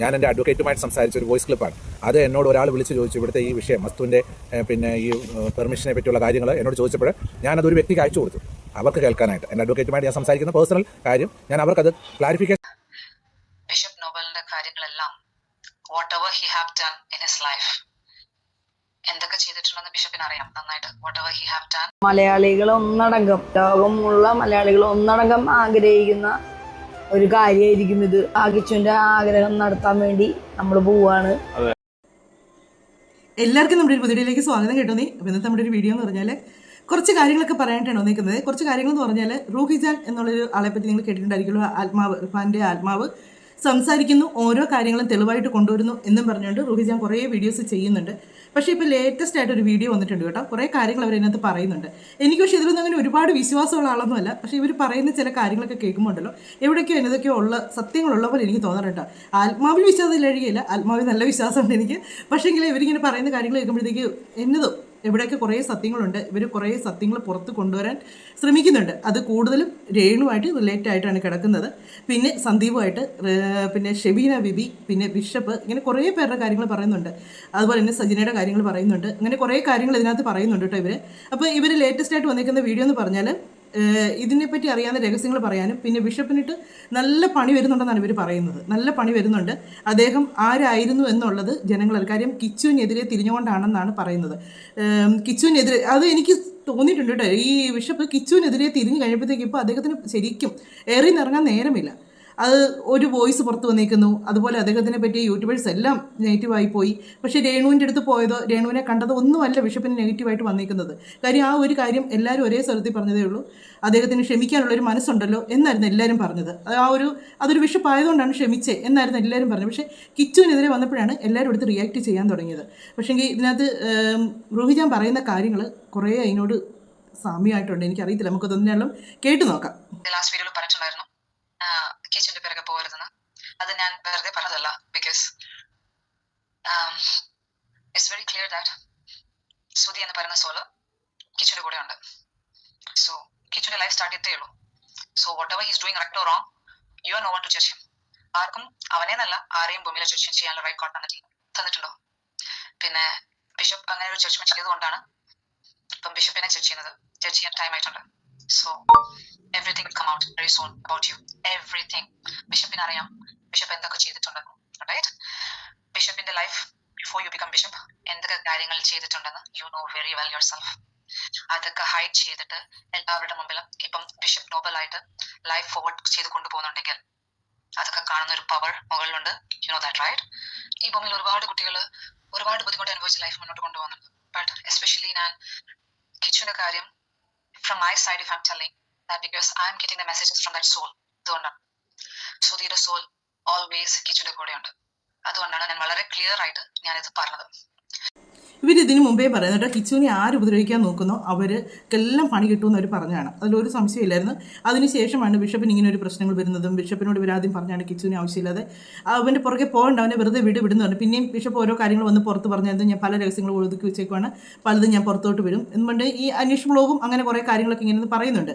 ഞാൻ എൻ്റെ അഡ്വക്കേറ്റുമായിട്ട് സംസാരിച്ച ഒരു വോയിസ് ക്ലിപ്പാണ്. അത് എന്നോട് ഒരാൾ വിളിച്ച് ചോദിച്ചു, ഇവിടുത്തെ ഈ വിഷയം വസ്തുവിൻ്റെ പിന്നെ ഈ പെർമിഷനെ പറ്റിയുള്ള കാര്യങ്ങൾ എന്നോട് ചോദിച്ചപ്പോൾ ഞാനതൊരു വ്യക്തിക്ക് അയച്ചു കൊടുത്തു അവർക്ക് കേൾക്കാനായിട്ട്. എൻ്റെ അഡ്വക്കേറ്റുമായിട്ട് ഞാൻ സംസാരിക്കുന്ന പേഴ്സണൽ കാര്യം ഞാൻ അവർക്കത് ക്ലാരിഫിക്കേഷൻ. ബിഷപ്പ് നോബലിന്റെ കാര്യങ്ങളെല്ലാം whatever he have done in his life, എന്തൊക്കെ ചെയ്തിട്ടുണ്ടെന്ന് ബിഷപ്പിന് അറിയാം നന്നായിട്ട്. whatever he have done, മലയാളികൾ ഒന്നടങ്കം, ലോകമുള്ള മലയാളികൾ ഒന്നടങ്കം ആഗ്രഹിക്കുന്ന ഒരു കാര്യമായിരിക്കും ഇത്. കിച്ചുവിന്റെ ആഗ്രഹം നടത്താൻ വേണ്ടി നമ്മൾ പോവാണ്. എല്ലാവർക്കും നമ്മുടെ ഒരു പുതിയയിലേക്ക് സ്വാഗതം കേട്ടോ. അപ്പോൾ ഇന്നത്തെ നമ്മുടെ ഒരു വീഡിയോ എന്ന് പറഞ്ഞാൽ കുറച്ച് കാര്യങ്ങളൊക്കെ പറയാനായിട്ടാണ് വന്നിരിക്കുന്നത്. കുറച്ച് കാര്യങ്ങൾ എന്ന് പറഞ്ഞാൽ റൂഹിജാൻ എന്നുള്ളൊരു ആളെ പറ്റി നിങ്ങൾ കേട്ടിട്ടുണ്ടായിരിക്കുമല്ലോ. ആത്മാവ്, ഇർഫാൻ്റെ ആത്മാവ് സംസാരിക്കുന്നു, ഓരോ കാര്യങ്ങളും തെളിവായിട്ട് കൊണ്ടുവരുന്നു എന്നും പറഞ്ഞുകൊണ്ട് റൂഹിജാൻ കുറേ വീഡിയോസ് ചെയ്യുന്നുണ്ട്. പക്ഷേ ഇപ്പോൾ ലേറ്റസ്റ്റ് ആയിട്ടൊരു വീഡിയോ വന്നിട്ടുണ്ട് കേട്ടോ. കുറേ കാര്യങ്ങൾ അവർ ഇതിനകത്ത് പറയുന്നുണ്ട്. എനിക്ക് പക്ഷേ ഇതിലൊന്നും അങ്ങനെ ഒരുപാട് വിശ്വാസമുള്ള ആളൊന്നുമല്ല. പക്ഷേ ഇവർ പറയുന്ന ചില കാര്യങ്ങളൊക്കെ കേൾക്കുമ്പോൾ ഉണ്ടല്ലോ, എവിടേക്കോ എന്നതൊക്കെയോ ഉള്ള സത്യങ്ങളുള്ള പോലെ എനിക്ക് തോന്നാറുണ്ട്. ആത്മാവിൽ വിശ്വാസം ഇല്ലാഴികയില്ല, ആത്മാവിൽ നല്ല വിശ്വാസമുണ്ട് എനിക്ക്. പക്ഷേങ്കിൽ ഇവരിങ്ങനെ പറയുന്ന കാര്യങ്ങൾ കേൾക്കുമ്പോഴത്തേക്ക് എന്നതോ എവിടെയൊക്കെ കുറേ സത്യങ്ങളുണ്ട്. ഇവർ കുറേ സത്യങ്ങൾ പുറത്ത് കൊണ്ടുവരാൻ ശ്രമിക്കുന്നുണ്ട്. അത് കൂടുതലും രേണുവായിട്ട് റിലേറ്റ് ആയിട്ടാണ് കിടക്കുന്നത്. പിന്നെ സന്ദീപുമായിട്ട്, പിന്നെ ഷെബീന ബിബി, പിന്നെ ബിഷപ്പ്, ഇങ്ങനെ കുറേ പേരുടെ കാര്യങ്ങൾ പറയുന്നുണ്ട്. അതുപോലെ തന്നെ സജിനയുടെ കാര്യങ്ങൾ പറയുന്നുണ്ട്. അങ്ങനെ കുറേ കാര്യങ്ങൾ ഇതിനകത്ത് പറയുന്നുണ്ട് കേട്ടോ ഇവർ. അപ്പോൾ ഇവർ ലേറ്റസ്റ്റ് ആയിട്ട് വന്നിരിക്കുന്ന വീഡിയോ എന്ന് പറഞ്ഞാൽ ഇതിനെപ്പറ്റി അറിയാവുന്ന രഹസ്യങ്ങൾ പറയാനും പിന്നെ ബിഷപ്പിനിട്ട് നല്ല പണി വരുന്നുണ്ടെന്നാണ് ഇവർ പറയുന്നത്. നല്ല പണി വരുന്നുണ്ട്. അദ്ദേഹം ആരായിരുന്നു എന്നുള്ളത് ജനങ്ങൾ, കാര്യം കിച്ചുവിനെതിരെ തിരിഞ്ഞുകൊണ്ടാണെന്നാണ് പറയുന്നത്. കിച്ചുവിനെതിരെ അത് എനിക്ക് തോന്നിയിട്ടുണ്ട് കേട്ടോ. ഈ ബിഷപ്പ് കിച്ചുവിനെതിരെ തിരിഞ്ഞു കഴിയുമ്പോഴത്തേക്ക് ഇപ്പോൾ അദ്ദേഹത്തിന് ശരിക്കും ഏറി നിറങ്ങാൻ നേരമില്ല. അത് ഒരു വോയിസ് പുറത്ത് വന്നിരിക്കുന്നു. അതുപോലെ അദ്ദേഹത്തിനെ പറ്റി യൂട്യൂബേഴ്സ് എല്ലാം നെഗറ്റീവായി പോയി. പക്ഷേ രേണുവിൻ്റെ അടുത്ത് പോയതോ രേണുവിനെ കണ്ടതോ ഒന്നുമല്ല ബിഷപ്പിന് നെഗറ്റീവായിട്ട് വന്നിരിക്കുന്നത്. കാര്യം ആ ഒരു കാര്യം എല്ലാവരും ഒരേ സ്ഥലത്തിൽ പറഞ്ഞതേ ഉള്ളൂ. അദ്ദേഹത്തിന് ക്ഷമിക്കാനുള്ളൊരു മനസ്സുണ്ടല്ലോ എന്നായിരുന്നു എല്ലാവരും പറഞ്ഞത്. അതൊരു ബിഷപ്പ് ആയതുകൊണ്ടാണ് ക്ഷമിച്ചേ എന്നായിരുന്നു എല്ലാവരും പറഞ്ഞത്. പക്ഷേ കിച്ചുവിനെതിരെ വന്നപ്പോഴാണ് എല്ലാവരും എടുത്ത് റിയാക്ട് ചെയ്യാൻ തുടങ്ങിയത്. പക്ഷേങ്കിൽ ഇതിനകത്ത് റൂഹിജാൻ പറയുന്ന കാര്യങ്ങൾ കുറേ അതിനോട് സാമ്യമായിട്ടുണ്ട്. എനിക്കറിയത്തില്ല, നമുക്ക് തന്നെയാലും കേട്ടു നോക്കാം. ലാസ്റ്റ് വീഡിയോയിൽ പറഞ്ഞിട്ടുണ്ടായിരുന്നു കിച്ചന്റെ പിറകെ പോകരുതെന്ന്. അത് ഞാൻ വെറുതെ പറഞ്ഞതല്ല. Because it's very clear that Sudhi എന്ന് പറയുന്ന സോള് കിച്ചന്റെ കൂടെ ഉണ്ട്. സോ കിച്ചന്റെ ലൈഫ് സ്റ്റാർട്ട് ചെയ്തേ ഉള്ളൂ. So whatever he's doing right or wrong, you are no one to judge him. ആർക്കും അവനെന്നല്ല ആരെയും ഭൂമിയിലെ ജഡ്ജ് ചെയ്യാനുള്ള റൈറ്റ് കോട്ട് തന്നിട്ടുണ്ടോ? പിന്നെ ബിഷപ്പ് അങ്ങനെ ഒരു ജഡ്ജ്മെന്റ് ചെയ്തുകൊണ്ടാണ് ഇപ്പം ബിഷപ്പിനെ ജഡ്ജ് ചെയ്യാൻ ടൈം ആയിട്ടുണ്ട്. So everything will come out very soon about you. Everything. ബിഷപ്പിന് അറിയാം ബിഷപ്പ് എന്തൊക്കെ ചെയ്തിട്ടുണ്ടെന്ന്. റൈറ്റ്? ബിഷപ്പിന്റെ life before you become bishop എന്തൊക്കെ കാര്യങ്ങൾ ചെയ്തിട്ടുണ്ടെന്ന് you know very well your self. അതൊക്കെ ഹൈഡ് ചെയ്തിട്ട് എല്ലാവരുടെ മുമ്പിലും ഇപ്പം ബിഷപ്പ് നോബലായിട്ട് ലൈഫ് ഫോർവേഡ് ചെയ്ത് കൊണ്ടുപോകുന്നുണ്ടെങ്കിൽ അതൊക്കെ കാണുന്ന ഒരു പവർ മുകളിലുണ്ട്. You know that right? ഈ ഭൂമിയിൽ ഒരുപാട് കുട്ടികൾ ഒരുപാട് ബുദ്ധിമുട്ട് അനുഭവിച്ച് ലൈഫ് മുന്നോട്ട് കൊണ്ടുപോകുന്നുണ്ട്. ബട്ട് എസ്പെഷ്യലി ഞാൻ കിച്ചുവിന്റെ കാര്യം from my side, if I'm telling that, because I'm getting the messages from that soul. അതുകൊണ്ടാണ് സുധിയുടെ സോൾ ഓൾവേസ് കിച്ചുവിന്റെ കൂടെയുണ്ട്. അതുകൊണ്ടാണ് ഞാൻ വളരെ ക്ലിയർ ആയിട്ട് ഞാനിത് പറഞ്ഞത്. ഇവരിതിന് മുമ്പേ പറയുന്നത് കിച്ചുവിനെ ആര് ഉപദ്രവിക്കാൻ നോക്കുന്നോ അവർക്കെല്ലാം പണി കിട്ടുമെന്ന് അവർ പറഞ്ഞാണ്. അതിലൊരു സംശയമില്ലായിരുന്നു. അതിനുശേഷമാണ് ബിഷപ്പിന് ഇങ്ങനെ ഒരു പ്രശ്നങ്ങൾ വരുന്നതും. ബിഷപ്പിനോട് ഇവരാദ്യം പറഞ്ഞാണ് കിച്ചുവിനെ ആവശ്യമില്ലാതെ അവൻ്റെ പുറകെ പോകേണ്ട, അവനെ വെറുതെ വിടുന്നുണ്ട്. പിന്നെയും ബിഷപ്പ് ഓരോ കാര്യങ്ങൾ വന്ന് പുറത്ത് പറഞ്ഞത് ഞാൻ പല രഹസ്യങ്ങളും ഒതുക്കി വെച്ചേക്കുവാണ്, പലതും ഞാൻ പുറത്തോട്ട് വരും എന്നുകൊണ്ട് ഈ അനീഷ് ബ്ലോഗും അങ്ങനെ കുറേ കാര്യങ്ങളൊക്കെ ഇങ്ങനെ പറയുന്നുണ്ട്.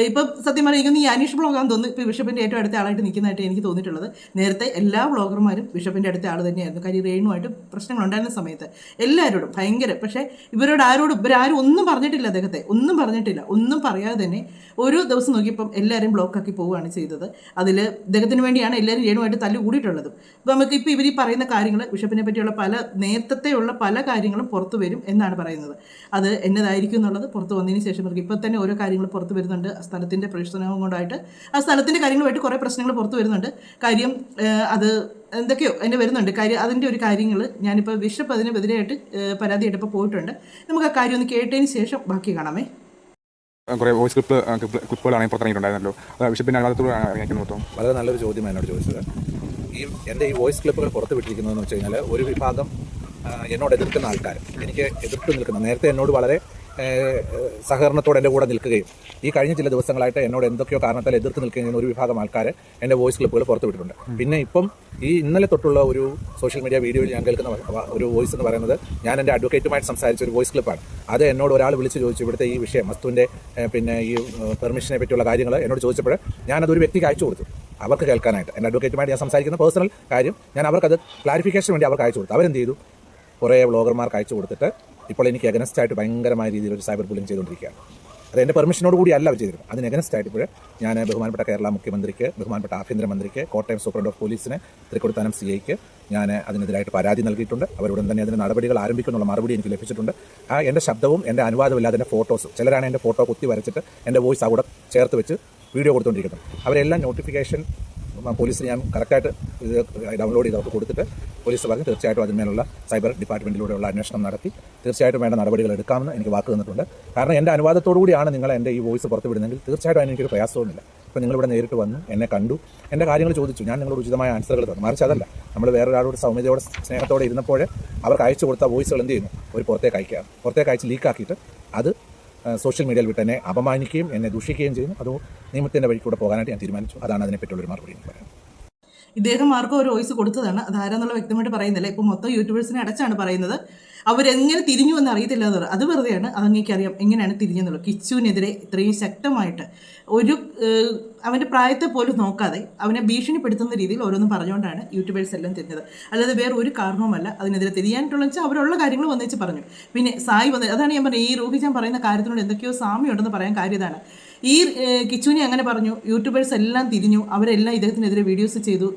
ഇപ്പം സത്യം പറഞ്ഞാൽ ഈ അനീഷ് ബ്ലോഗാന്ന് തോന്നുന്നു ഇപ്പോൾ ബിഷപ്പിൻ്റെ ഏറ്റവും അടുത്ത ആളായിട്ട് നിൽക്കുന്നതായിട്ട് എനിക്ക് തോന്നിയിട്ടുള്ളത്. നേരത്തെ എല്ലാ ബ്ലോഗർമാരും ബിഷപ്പിൻ്റെ അടുത്ത ആൾ തന്നെയായിരുന്നു. കാര്യം രേണുമായിട്ട് പ്രശ്നങ്ങളുണ്ടായിരുന്ന സമയത്ത് എല്ലാവരോടും ഭയങ്കര. പക്ഷേ ഇവരാരും ഒന്നും പറഞ്ഞിട്ടില്ല, അദ്ദേഹത്തെ ഒന്നും പറഞ്ഞിട്ടില്ല. ഒന്നും പറയാതെ തന്നെ ഓരോ ദിവസം നോക്കിയപ്പം എല്ലാവരും ബ്ലോക്കാക്കി പോവുകയാണ് ചെയ്തത്. അതിൽ ഇദ്ദേഹത്തിന് വേണ്ടിയാണ് എല്ലാവരും രേണുമായിട്ട് തല്ലു കൂടിയിട്ടുള്ളത്. അപ്പോൾ നമുക്കിപ്പോൾ ഇവർ ഈ പറയുന്ന കാര്യങ്ങൾ ബിഷപ്പിനെ പറ്റിയുള്ള നേരത്തെയുള്ള പല കാര്യങ്ങളും പുറത്തു വരും എന്നാണ് പറയുന്നത്. അത് എന്നതായിരിക്കും എന്നുള്ളത് പുറത്ത് വന്നതിന് ശേഷം നമുക്ക് ഇപ്പം തന്നെ ഓരോ കാര്യങ്ങൾ പുറത്ത് വരുന്നുണ്ട്. ആ സ്ഥലത്തിൻ്റെ പ്രശ്നവും കൊണ്ടായിട്ട് ആ സ്ഥലത്തിൻ്റെ കാര്യങ്ങളുമായിട്ട് കുറേ പ്രശ്നങ്ങൾ പുറത്ത് വരുന്നുണ്ട്. കാര്യം അത് എന്തൊക്കെയോ അതിൻ്റെ വരുന്നുണ്ട്. കാര്യം അതിൻ്റെ ഒരു കാര്യങ്ങൾ ഞാനിപ്പോൾ ബിഷപ്പ് അതിനെതിരെയായിട്ട് പരാതിയായിട്ടിപ്പോൾ പോയിട്ടുണ്ട്. നമുക്ക് ആ കാര്യം ഒന്ന് കേട്ടതിന് ശേഷം ബാക്കി കാണാമേ. കുറേ വോയിസ് ക്ലിപ്പുകളാണ് പുറത്തിറങ്ങിയിട്ടുണ്ടായിരുന്നല്ലോ. ബിഷപ്പിൻ്റെ അനുവാദത്തോട് വളരെ നല്ലൊരു ചോദ്യമാണ് എന്നോട് ചോദിച്ചത്. എൻ്റെ ഈ വോയിസ് ക്ലിപ്പുകൾ പുറത്ത് വിട്ടിരിക്കുന്നതെന്ന് വെച്ച് കഴിഞ്ഞാൽ ഒരു വിഭാഗം എന്നോട് എതിർക്കുന്ന ആൾക്കാർ, എനിക്ക് എതിർത്ത് നിൽക്കുന്ന, നേരത്തെ എന്നോട് വളരെ സഹകരണത്തോടെ എൻ്റെ കൂടെ നിൽക്കുകയും ഈ കഴിഞ്ഞ ചില ദിവസങ്ങളായിട്ട് എന്നോട് എന്തൊക്കെയോ കാരണത്താൽ എതിർത്ത് നിൽക്കുകയും ചെയ്യുന്ന ഒരു വിഭാഗം ആൾക്കാരെ എൻ്റെ വോയിസ് ക്ലിപ്പുകൾ പുറത്തു വിട്ടിട്ടുണ്ട്. പിന്നെ ഇപ്പം ഈ ഇന്നലെ തൊട്ടുള്ള ഒരു സോഷ്യൽ മീഡിയ വീഡിയോയിൽ ഞാൻ കേൾക്കുന്ന ഒരു വോയിസ് എന്ന് പറയുന്നത് ഞാൻ എൻ്റെ അഡ്വക്കേറ്റുമായിട്ട് സംസാരിച്ച ഒരു വോയിസ് ക്ലിപ്പാണ്. അത് എന്നോട് ഒരാൾ വിളിച്ച് ചോദിച്ചു, ഇവിടുത്തെ ഈ വിഷയം മസ്തുവിൻ്റെ പിന്നെ ഈ പെർമിഷനെ പറ്റിയുള്ള കാര്യങ്ങൾ എന്നോട് ചോദിച്ചപ്പോൾ ഞാനതൊരു വ്യക്തിക്ക് അയച്ചു കൊടുത്തു അവർക്ക് കേൾക്കാനായിട്ട്. എൻ്റെ അഡ്വക്കേറ്റുമായിട്ട് ഞാൻ സംസാരിക്കുന്ന പേഴ്സണൽ കാര്യം ഞാൻ അവർക്കത് ക്ലാരിഫിക്കേഷൻ വേണ്ടി അവർക്ക് അയച്ചു കൊടുത്തു. അവരെന്ത് ചെയ്തു, കുറേ വ്ളോഗർമാർക്ക് അയച്ചു കൊടുത്തിട്ട് ഇപ്പോൾ എനിക്ക് എഗനസ്റ്റ് ആയിട്ട് ഭയങ്കരമായ രീതിയിൽ ഒരു സൈബർ ബുള്ളിങ് ചെയ്തുകൊണ്ടിരിക്കുകയാണ്. അത് എൻ്റെ പെർമിഷനോട് കൂടി അല്ല അവർ ചെയ്തിരുന്നത്. അതിന് എഗനസ്റ്റ് ആയിട്ട് ഇപ്പോൾ ഞാൻ ബഹുമാനപ്പെട്ട കേരള മുഖ്യമന്ത്രിക്ക്, ബഹുമാനപ്പെട്ട ആഭ്യന്തരമന്ത്രിക്ക്, കോട്ടയം സൂപ്രണ്ട് ഓഫ് പോലീസിന്, തൃക്കൊടിത്താനം CIക്ക് ഞാൻ അതിനെതിരായിട്ട് പരാതി നൽകിയിട്ടുണ്ട്. അവരുടൻ തന്നെ അതിന് നടപടികൾ ആരംഭിക്കുന്നുള്ള മറുപടി എനിക്ക് ലഭിച്ചിട്ടുണ്ട്. എൻ്റെ ശബ്ദവും എൻ്റെ അനുവാദമില്ലാതെ എൻ്റെ ഫോട്ടോസും, ചിലരാണ് എൻ്റെ ഫോട്ടോ കുത്തി വരച്ചിട്ട് എൻ്റെ വോയിസ് അവിടെ ചേർത്ത് വെച്ച് വീഡിയോ കൊടുത്തുകൊണ്ടിരിക്കുന്നത്. അവരെല്ലാം നോട്ടിഫിക്കേഷൻ പോലീസിന് ഞാൻ കറക്റ്റായിട്ട് ഇത് ഡൗൺലോഡ് ചെയ്ത് അവർക്ക് കൊടുത്തിട്ട് പോലീസ് പറഞ്ഞ് തീർച്ചയായിട്ടും അതിന്മേലുള്ള സൈബർ ഡിപ്പാർട്ട്മെൻറ്റിലൂടെയുള്ള അന്വേഷണം നടത്തി തീർച്ചയായിട്ടും വേണ്ട നടപടികൾ എടുക്കാമെന്ന് എനിക്ക് വാക്ക് തന്നിട്ടുണ്ട്. കാരണം എൻ്റെ അനുവാദത്തോടു കൂടിയാണ് നിങ്ങൾ എൻ്റെ ഈ വോയിസ് പുറത്ത് വിടുന്നതെങ്കിൽ തീർച്ചയായിട്ടും അതിന് എനിക്കൊരു പ്രയാസവുമില്ല. ഇപ്പോൾ നിങ്ങളിവിടെ നേരിട്ട് വന്നു എന്നെ കണ്ടു, എൻ്റെ കാര്യങ്ങൾ ചോദിച്ചു, ഞാൻ നിങ്ങളോട് ഉചിതമായ ആൻസറുകൾ തന്നു. മറിച്ച് അതല്ല, നമ്മൾ വേറൊരാളോട് സൗമ്യതയോടെ സ്നേഹത്തോടെ ഇരുന്നപ്പോൾ അവർക്ക് അയച്ചു കൊടുത്ത വോയിസുകൾ എന്ത് ചെയ്യുന്നു, ഒരു പുറത്തേക്ക് അയക്കുകയാണ്. പുറത്തേക്ക് അയച്ച് ലീക്കാക്കിയിട്ട് അത് സോഷ്യൽ മീഡിയയിൽ വിട്ട് എന്നെ അപമാനിക്കുകയും എന്നെ ദൂഷിക്കുകയും ചെയ്യുന്നു. അത് നിയമത്തിൻ്റെ വഴിക്കൂടെ പോകാനായിട്ട് ഞാൻ തീരുമാനിച്ചു. അതാണ് അതിനെപ്പറ്റിയുള്ളൊരു മറുപടി എനിക്ക് പറയാം. ഇദ്ദേഹം ആർക്കും ഒരു വോയിസ് കൊടുത്തതാണ്, അതാരെന്നുള്ള വ്യക്തമായിട്ട് പറയുന്നില്ല. ഇപ്പോൾ മൊത്തം യൂട്യൂബേഴ്സിനെ അടച്ചാണ് പറയുന്നത്. അവരെങ്ങനെ തിരിഞ്ഞു എന്ന് അറിയത്തില്ല എന്ന് പറയും. അത് വെറുതെയാണ്, അതങ്ങേക്കറിയാം എങ്ങനെയാണ് തിരിഞ്ഞെന്നുള്ളത്. കിച്ചുവിനെതിരെ ഇത്രയും ശക്തമായിട്ട് ഒരു അവൻ്റെ പ്രായത്തെ പോലും നോക്കാതെ അവനെ ഭീഷണിപ്പെടുത്തുന്ന രീതിയിൽ ഓരോന്നും പറഞ്ഞുകൊണ്ടാണ് യൂട്യൂബേഴ്സ് എല്ലാം തിരിഞ്ഞത്. അല്ലാതെ വേറെ ഒരു കാരണവുമല്ല അതിനെതിരെ തിരിയാനായിട്ടുള്ള വെച്ചാൽ അവരുള്ള കാര്യങ്ങൾ വന്നിച്ച് പറഞ്ഞു. പിന്നെ സായി വന്ന്, അതാണ് ഞാൻ പറഞ്ഞത്, ഈ റൂഹിജാൻ പറയുന്ന കാര്യത്തിനോട് എന്തൊക്കെയോ സാമ്യമുണ്ടെന്ന് പറയാൻ കാര്യം ഇതാണ്. ഈ കിച്ചുവിനെ അങ്ങനെ പറഞ്ഞു, യൂട്യൂബേഴ്സ് എല്ലാം തിരിഞ്ഞു, അവരെല്ലാം ഇദ്ദേഹത്തിനെതിരെ വീഡിയോസ് ചെയ്തു.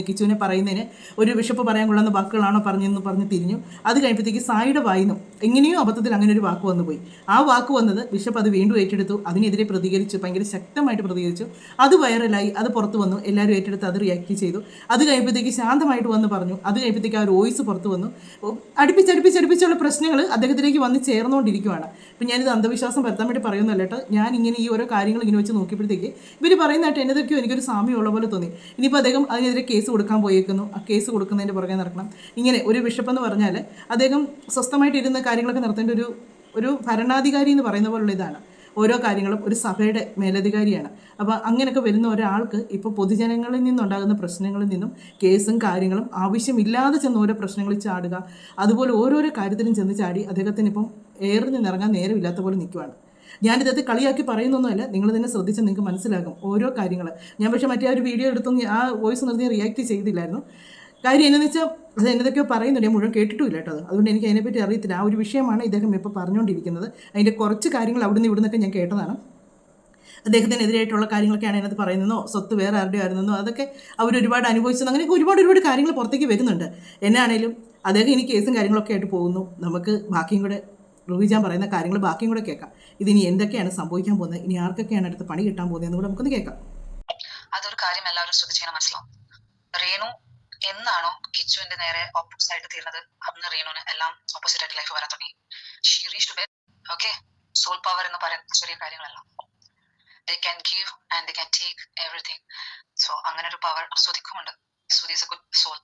കിച്ചുവിനെ പറയുന്നതിന് ഒരു ബിഷപ്പ് പറയാൻ കൊള്ളുന്ന വാക്കുകളാണോ പറഞ്ഞെന്ന് പറഞ്ഞ് തിരിഞ്ഞു. അത് കഴിയുമ്പോഴത്തേക്ക് സായിയുടെ വായിന്നും എങ്ങനെയോ അബദ്ധത്തിൽ അങ്ങനെ ഒരു വാക്ക് വന്നു പോയി. ആ വാക്ക് വന്നത് ബിഷപ്പ് അത് വീണ്ടും ഏറ്റെടുത്തു, അതിനെതിരെ പ്രതികരിച്ചു, ഭയങ്കര ശക്തമായിട്ട് പ്രതികരിച്ചു. അത് വൈറലായി, അത് പുറത്ത് വന്നു, എല്ലാവരും ഏറ്റെടുത്ത് അത് റിയാക്ട് ചെയ്തു. അത് കഴിയുമ്പോഴത്തേക്ക് ശാന്തമായിട്ട് വന്ന് പറഞ്ഞു. അത് കഴിയുമ്പോഴത്തേക്ക് ആ ഒരു വോയിസ് പുറത്ത് വന്നു. അടുപ്പിച്ചടുപ്പിച്ചുള്ള പ്രശ്നങ്ങൾ അദ്ദേഹത്തിലേക്ക് വന്ന് ചേർന്നുകൊണ്ടിരിക്കുകയാണ്. അപ്പം ഞാനിത് അന്ധവിശ്വാസം വരുത്താൻ വേണ്ടി പറയുന്നല്ല കേട്ടോ. ഞാൻ ഇങ്ങനെ ഈ ഓരോ കാര്യങ്ങൾ ഇങ്ങനെ വെച്ച് നോക്കിയപ്പോഴത്തേക്ക് ഇവർ പറയുന്നതായിട്ട് എന്നതൊക്കെയോ എനിക്കൊരു സാമ്യമുള്ള പോലെ തോന്നി. ഇനിയിപ്പോൾ അദ്ദേഹം അതിനെതിരെ കേസ് കൊടുക്കാൻ പോയേക്കുന്നു. ആ കേസ് കൊടുക്കുന്നതിൻ്റെ പുറകെ നടക്കണം. ഇങ്ങനെ ഒരു ബിഷപ്പ് എന്ന് പറഞ്ഞാൽ അദ്ദേഹം സ്വസ്ഥമായിട്ട് ഇരുന്ന കാര്യങ്ങളൊക്കെ നടത്തേണ്ട ഒരു ഭരണാധികാരി എന്ന് പറയുന്ന പോലുള്ള ഇതാണ്. ഓരോ കാര്യങ്ങളും ഒരു സഭയുടെ മേലധികാരിയാണ്. അപ്പോൾ അങ്ങനെയൊക്കെ വരുന്ന ഒരാൾക്ക് ഇപ്പോൾ പൊതുജനങ്ങളിൽ നിന്നുണ്ടാകുന്ന പ്രശ്നങ്ങളിൽ നിന്നും കേസും കാര്യങ്ങളും ആവശ്യമില്ലാതെ ചെന്ന് ഓരോ പ്രശ്നങ്ങളിൽ ചാടുക, അതുപോലെ ഓരോരോ കാര്യത്തിലും ചെന്ന് ചാടി അദ്ദേഹത്തിന് ഇപ്പം എയറിൽ നിന്നിറങ്ങാൻ നേരമില്ലാത്ത പോലെ നിൽക്കുവാണ്. ഞാനിതത്തെ കളിയാക്കി പറയുന്നൊന്നുമല്ല, നിങ്ങൾ തന്നെ ശ്രദ്ധിച്ചാൽ നിങ്ങൾക്ക് മനസ്സിലാകും ഓരോ കാര്യങ്ങൾ. ഞാൻ പക്ഷേ മറ്റേ ഒരു വീഡിയോ എടുത്തൊന്നും ആ വോയിസ് നിർത്തി റിയാക്ട് ചെയ്തില്ലായിരുന്നു. കാര്യം എന്താണെന്ന് വെച്ചാൽ അത് എന്നതൊക്കെയോ പറയുന്നുണ്ട്, ഞാൻ മുഴുവൻ കേട്ടിട്ടുമില്ല കേട്ടോ. അതുകൊണ്ട് എനിക്ക് അതിനെപ്പറ്റി അറിയത്തില്ല. ആ ഒരു വിഷയമാണ് ഇദ്ദേഹം ഇപ്പോൾ പറഞ്ഞുകൊണ്ടിരിക്കുന്നത്. അതിൻ്റെ കുറച്ച് കാര്യങ്ങൾ അവിടുന്ന് ഇവിടുന്നൊക്കെ ഞാൻ കേട്ടതാണ്. അദ്ദേഹത്തിനെതിരായിട്ടുള്ള കാര്യങ്ങളൊക്കെയാണ് അതിനകത്ത് പറയുന്നതോ, സ്വത്ത് വേറെ ആരുടെ ആയിരുന്നോ, അതൊക്കെ അവരൊരുപാട് അനുഭവിച്ചത്, അങ്ങനെയൊക്കെ ഒരുപാട് കാര്യങ്ങൾ പുറത്തേക്ക് വരുന്നുണ്ട്. എന്നാണേലും അദ്ദേഹം ഇനി കേസും കാര്യങ്ങളൊക്കെ ആയിട്ട് പോകുന്നു. നമുക്ക് ബാക്കിയും കൂടെ റൂഹിജാൻ പറയുന്ന കാര്യങ്ങൾ ബാക്കിയും കൂടെ കേൾക്കാം. ഇതിനി എന്തൊക്കെയാണ് സംഭവിക്കാൻ പോകുന്നത്, ഇനി ആർക്കൊക്കെയാണ് അടുത്ത് പണി കിട്ടാൻ പോകുന്നത് എന്ന് കൂടെ നമുക്കൊന്ന് കേൾക്കാം. അതൊരു കാര്യം എല്ലാവരും ശ്രദ്ധിച്ചാൽ മനസ്സിലാവും. റേണു എന്നാണോ കിച്ചുവിന്റെ നേരെ ഓപ്പോസിറ്റ് ആയിട്ട് തീർന്നത്, അന്ന് റേണുവിന് എല്ലാം ഓപ്പോസിറ്റ് ആയിട്ട് ലൈഫ് വരാൻ തുടങ്ങി. She reached bet. Okay, soul power എന്ന് പറയുന്ന ചെറിയ കാര്യങ്ങളല്ല. They can give and they can take everything. So അങ്ങനെ ഒരു പവർ സുധിക്കുമുണ്ട്. Sudhi is a good soul.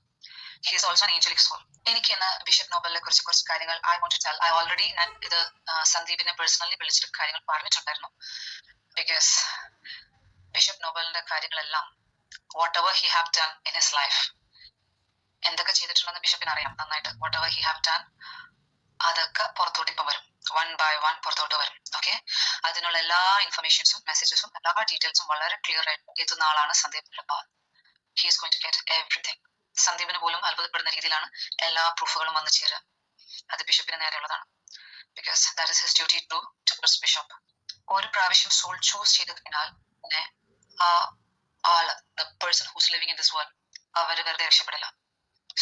He is also an angelic soul. എനിക്ക് ഇന്ന് ബിഷപ്പ് നോബലിനെ കുറിച്ച് കുറച്ച് കാര്യങ്ങൾ I want to tell. I already ഞാൻ ഇത് സന്ദീപിനെ പേഴ്സണലി വിളിച്ചിട്ട് കാര്യങ്ങൾ പറഞ്ഞിട്ടുണ്ടായിരുന്നു. ബിക്കോസ് ബിഷപ്പ് നോബലിന്റെ കാര്യങ്ങളെല്ലാം what ever he have done in his life, എന്തൊക്കെ ചെയ്തിട്ടുണ്ടെന്ന് ബിഷപ്പിന് അറിയാം നന്നായിട്ട്. What ever he have done അതൊക്കെ പുറത്തോട്ട് ഇപ്പം വരും, 1 by 1 പുറത്തോട്ട് വരും. ഓക്കെ, അതിനുള്ള എല്ലാ ഇൻഫർമേഷൻസും മെസ്സേജസും എല്ലാ ഡീറ്റെയിൽസും വളരെ ക്ലിയർ ആയിട്ട് എത്തുന്ന ആളാണ് Sandeep Labal. He is going to get everything. സന്ദീപിന് പോലും അത്ഭുതപ്പെടുന്ന രീതിയിലാണ് എല്ലാ പ്രൂഫുകളും വന്നു ചേരുക. അത് ബിഷപ്പിന് നേരെയുള്ളതാണ്. Because that is his duty towards bishop. ഒരു പ്രാവശ്യം സോൾ ചൂസ് ചെയ്ത് കഴിഞ്ഞാൽ പിന്നെ ആ ആള്, the person whose living in this world, അവര് വെറുതെ രക്ഷപ്പെടില്ല.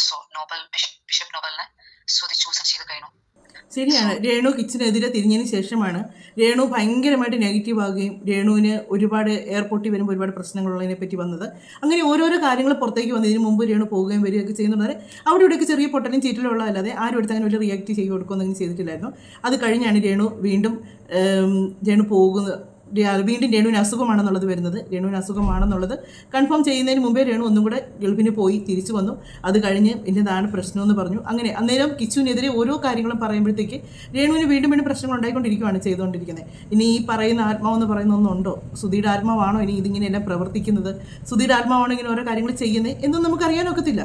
സോ നോബൽ ബിഷപ്പ് നോബലിനെ സുധി ചൂസ് ചെയ്ത് കഴിഞ്ഞു. ശരിയാണ്. രേണു കിച്ചിനെതിരെ തിരിഞ്ഞതിന് ശേഷമാണ് രേണു ഭയങ്കരമായിട്ട് നെഗറ്റീവ് ആവുകയും രേണുവിന് ഒരുപാട് എയർപോർട്ടിൽ വരുമ്പോൾ ഒരുപാട് പ്രശ്നങ്ങളുള്ളതിനെ പറ്റി വന്നത്. അങ്ങനെ ഓരോരോ കാര്യങ്ങൾ പുറത്തേക്ക് വന്നതിന് മുമ്പ് രേണു പോവുകയും വരികയൊക്കെ ചെയ്യുന്നുണ്ട്. അവിടെ ഇവിടെയൊക്കെ ചെറിയ പൊട്ടലും ചീറ്റലും ഉള്ളതല്ലാതെ ആരും എടുത്ത് അങ്ങനെ വലിയ റിയാക്ട് ചെയ്ത് കൊടുക്കുകയൊന്നും ചെയ്തിട്ടില്ലായിരുന്നു. അത് കഴിഞ്ഞാണ് രേണു വീണ്ടും രേണു വീണ്ടും രേണുവിന് അസുഖമാണെന്നുള്ളത് വരുന്നത്. രേണുവിന് അസുഖമാണെന്നുള്ളത് കൺഫേം ചെയ്യുന്നതിന് മുമ്പേ രേണു ഒന്നും കൂടെ ഗൾഫിന് പോയി തിരിച്ചു വന്നു. അത് കഴിഞ്ഞ് ഇന്നതാണ് പ്രശ്നമെന്ന് പറഞ്ഞു. അങ്ങനെ അന്നേരം കിച്ചുവിനെതിരെ ഓരോ കാര്യങ്ങളും പറയുമ്പോഴത്തേക്ക് രേണുവിന് വീണ്ടും വീണ്ടും പ്രശ്നങ്ങൾ ഉണ്ടായിക്കൊണ്ടിരിക്കുകയാണ് ചെയ്തുകൊണ്ടിരിക്കുന്നത്. ഇനി ഈ പറയുന്ന ആത്മാവെന്ന് പറയുന്ന ഒന്നുണ്ടോ? സുധിയുടെ ആത്മാവാണോ ഇനി ഇതിങ്ങനെയെല്ലാം പ്രവർത്തിക്കുന്നത്? സുധിയുടെ ആത്മാവാണോ ഇങ്ങനെ ഓരോ കാര്യങ്ങൾ ചെയ്യുന്നത് എന്നൊന്നും നമുക്കറിയാനൊക്കത്തില്ല.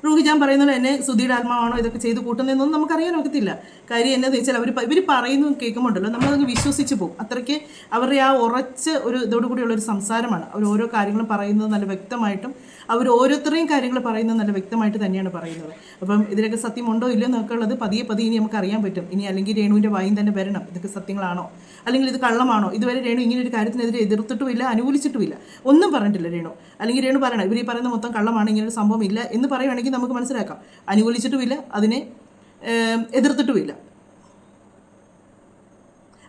റൂഹിജാൻ പറയുന്നത് തന്നെ സുധിയുടെ ആത്മാവാണോ ഇതൊക്കെ ചെയ്ത് കൂട്ടുന്നതെന്നൊന്നും നമുക്കറിയാൻ ഒക്കത്തില്ല. കാര്യം എന്നാന്ന് വെച്ചാൽ ഇവർ പറയുന്നു കേൾക്കുമ്പോണ്ടല്ലോ നമ്മളതൊന്ന് വിശ്വസിച്ച് പോകും. അത്രയ്ക്ക് അവരുടെ ആ ഉറച്ച ഒരു ഇതോടുകൂടിയുള്ളൊരു സംസാരമാണ്. അവർ ഓരോ കാര്യങ്ങളും പറയുന്നത് നല്ല വ്യക്തമായിട്ടും അവർ ഓരോരുത്തരെയും കാര്യങ്ങൾ പറയുന്നത് നല്ല വ്യക്തമായിട്ട് തന്നെയാണ് പറയുന്നത്. അപ്പം ഇതിലൊക്കെ സത്യമുണ്ടോ ഇല്ലയോ എന്നൊക്കെ ഉള്ളത് പതിയെ ഇനി നമുക്ക് അറിയാൻ പറ്റും. ഇനി അല്ലെങ്കിൽ രേണുവിൻ്റെ വായും തന്നെ വരണം ഇതൊക്കെ സത്യങ്ങളാണോ അല്ലെങ്കിൽ ഇത് കള്ളമാണോ. ഇതുവരെ രേണു ഇങ്ങനെ ഒരു കാര്യത്തിനെതിരെ എതിർത്തിട്ടുമില്ല, അനുകൂലിച്ചിട്ടുമില്ല, ഒന്നും പറഞ്ഞിട്ടില്ല രേണു. അല്ലെങ്കിൽ രേണു പറയണം ഇവർ ഈ പറയുന്ന മൊത്തം കള്ളമാണ്, ഇങ്ങനെ ഒരു സംഭവം ഇല്ല എന്ന് പറയുകയാണെങ്കിൽ നമുക്ക് മനസ്സിലാക്കാം. അനുകൂലിച്ചിട്ടുമില്ല, അതിനെ എതിർത്തിട്ടുമില്ല.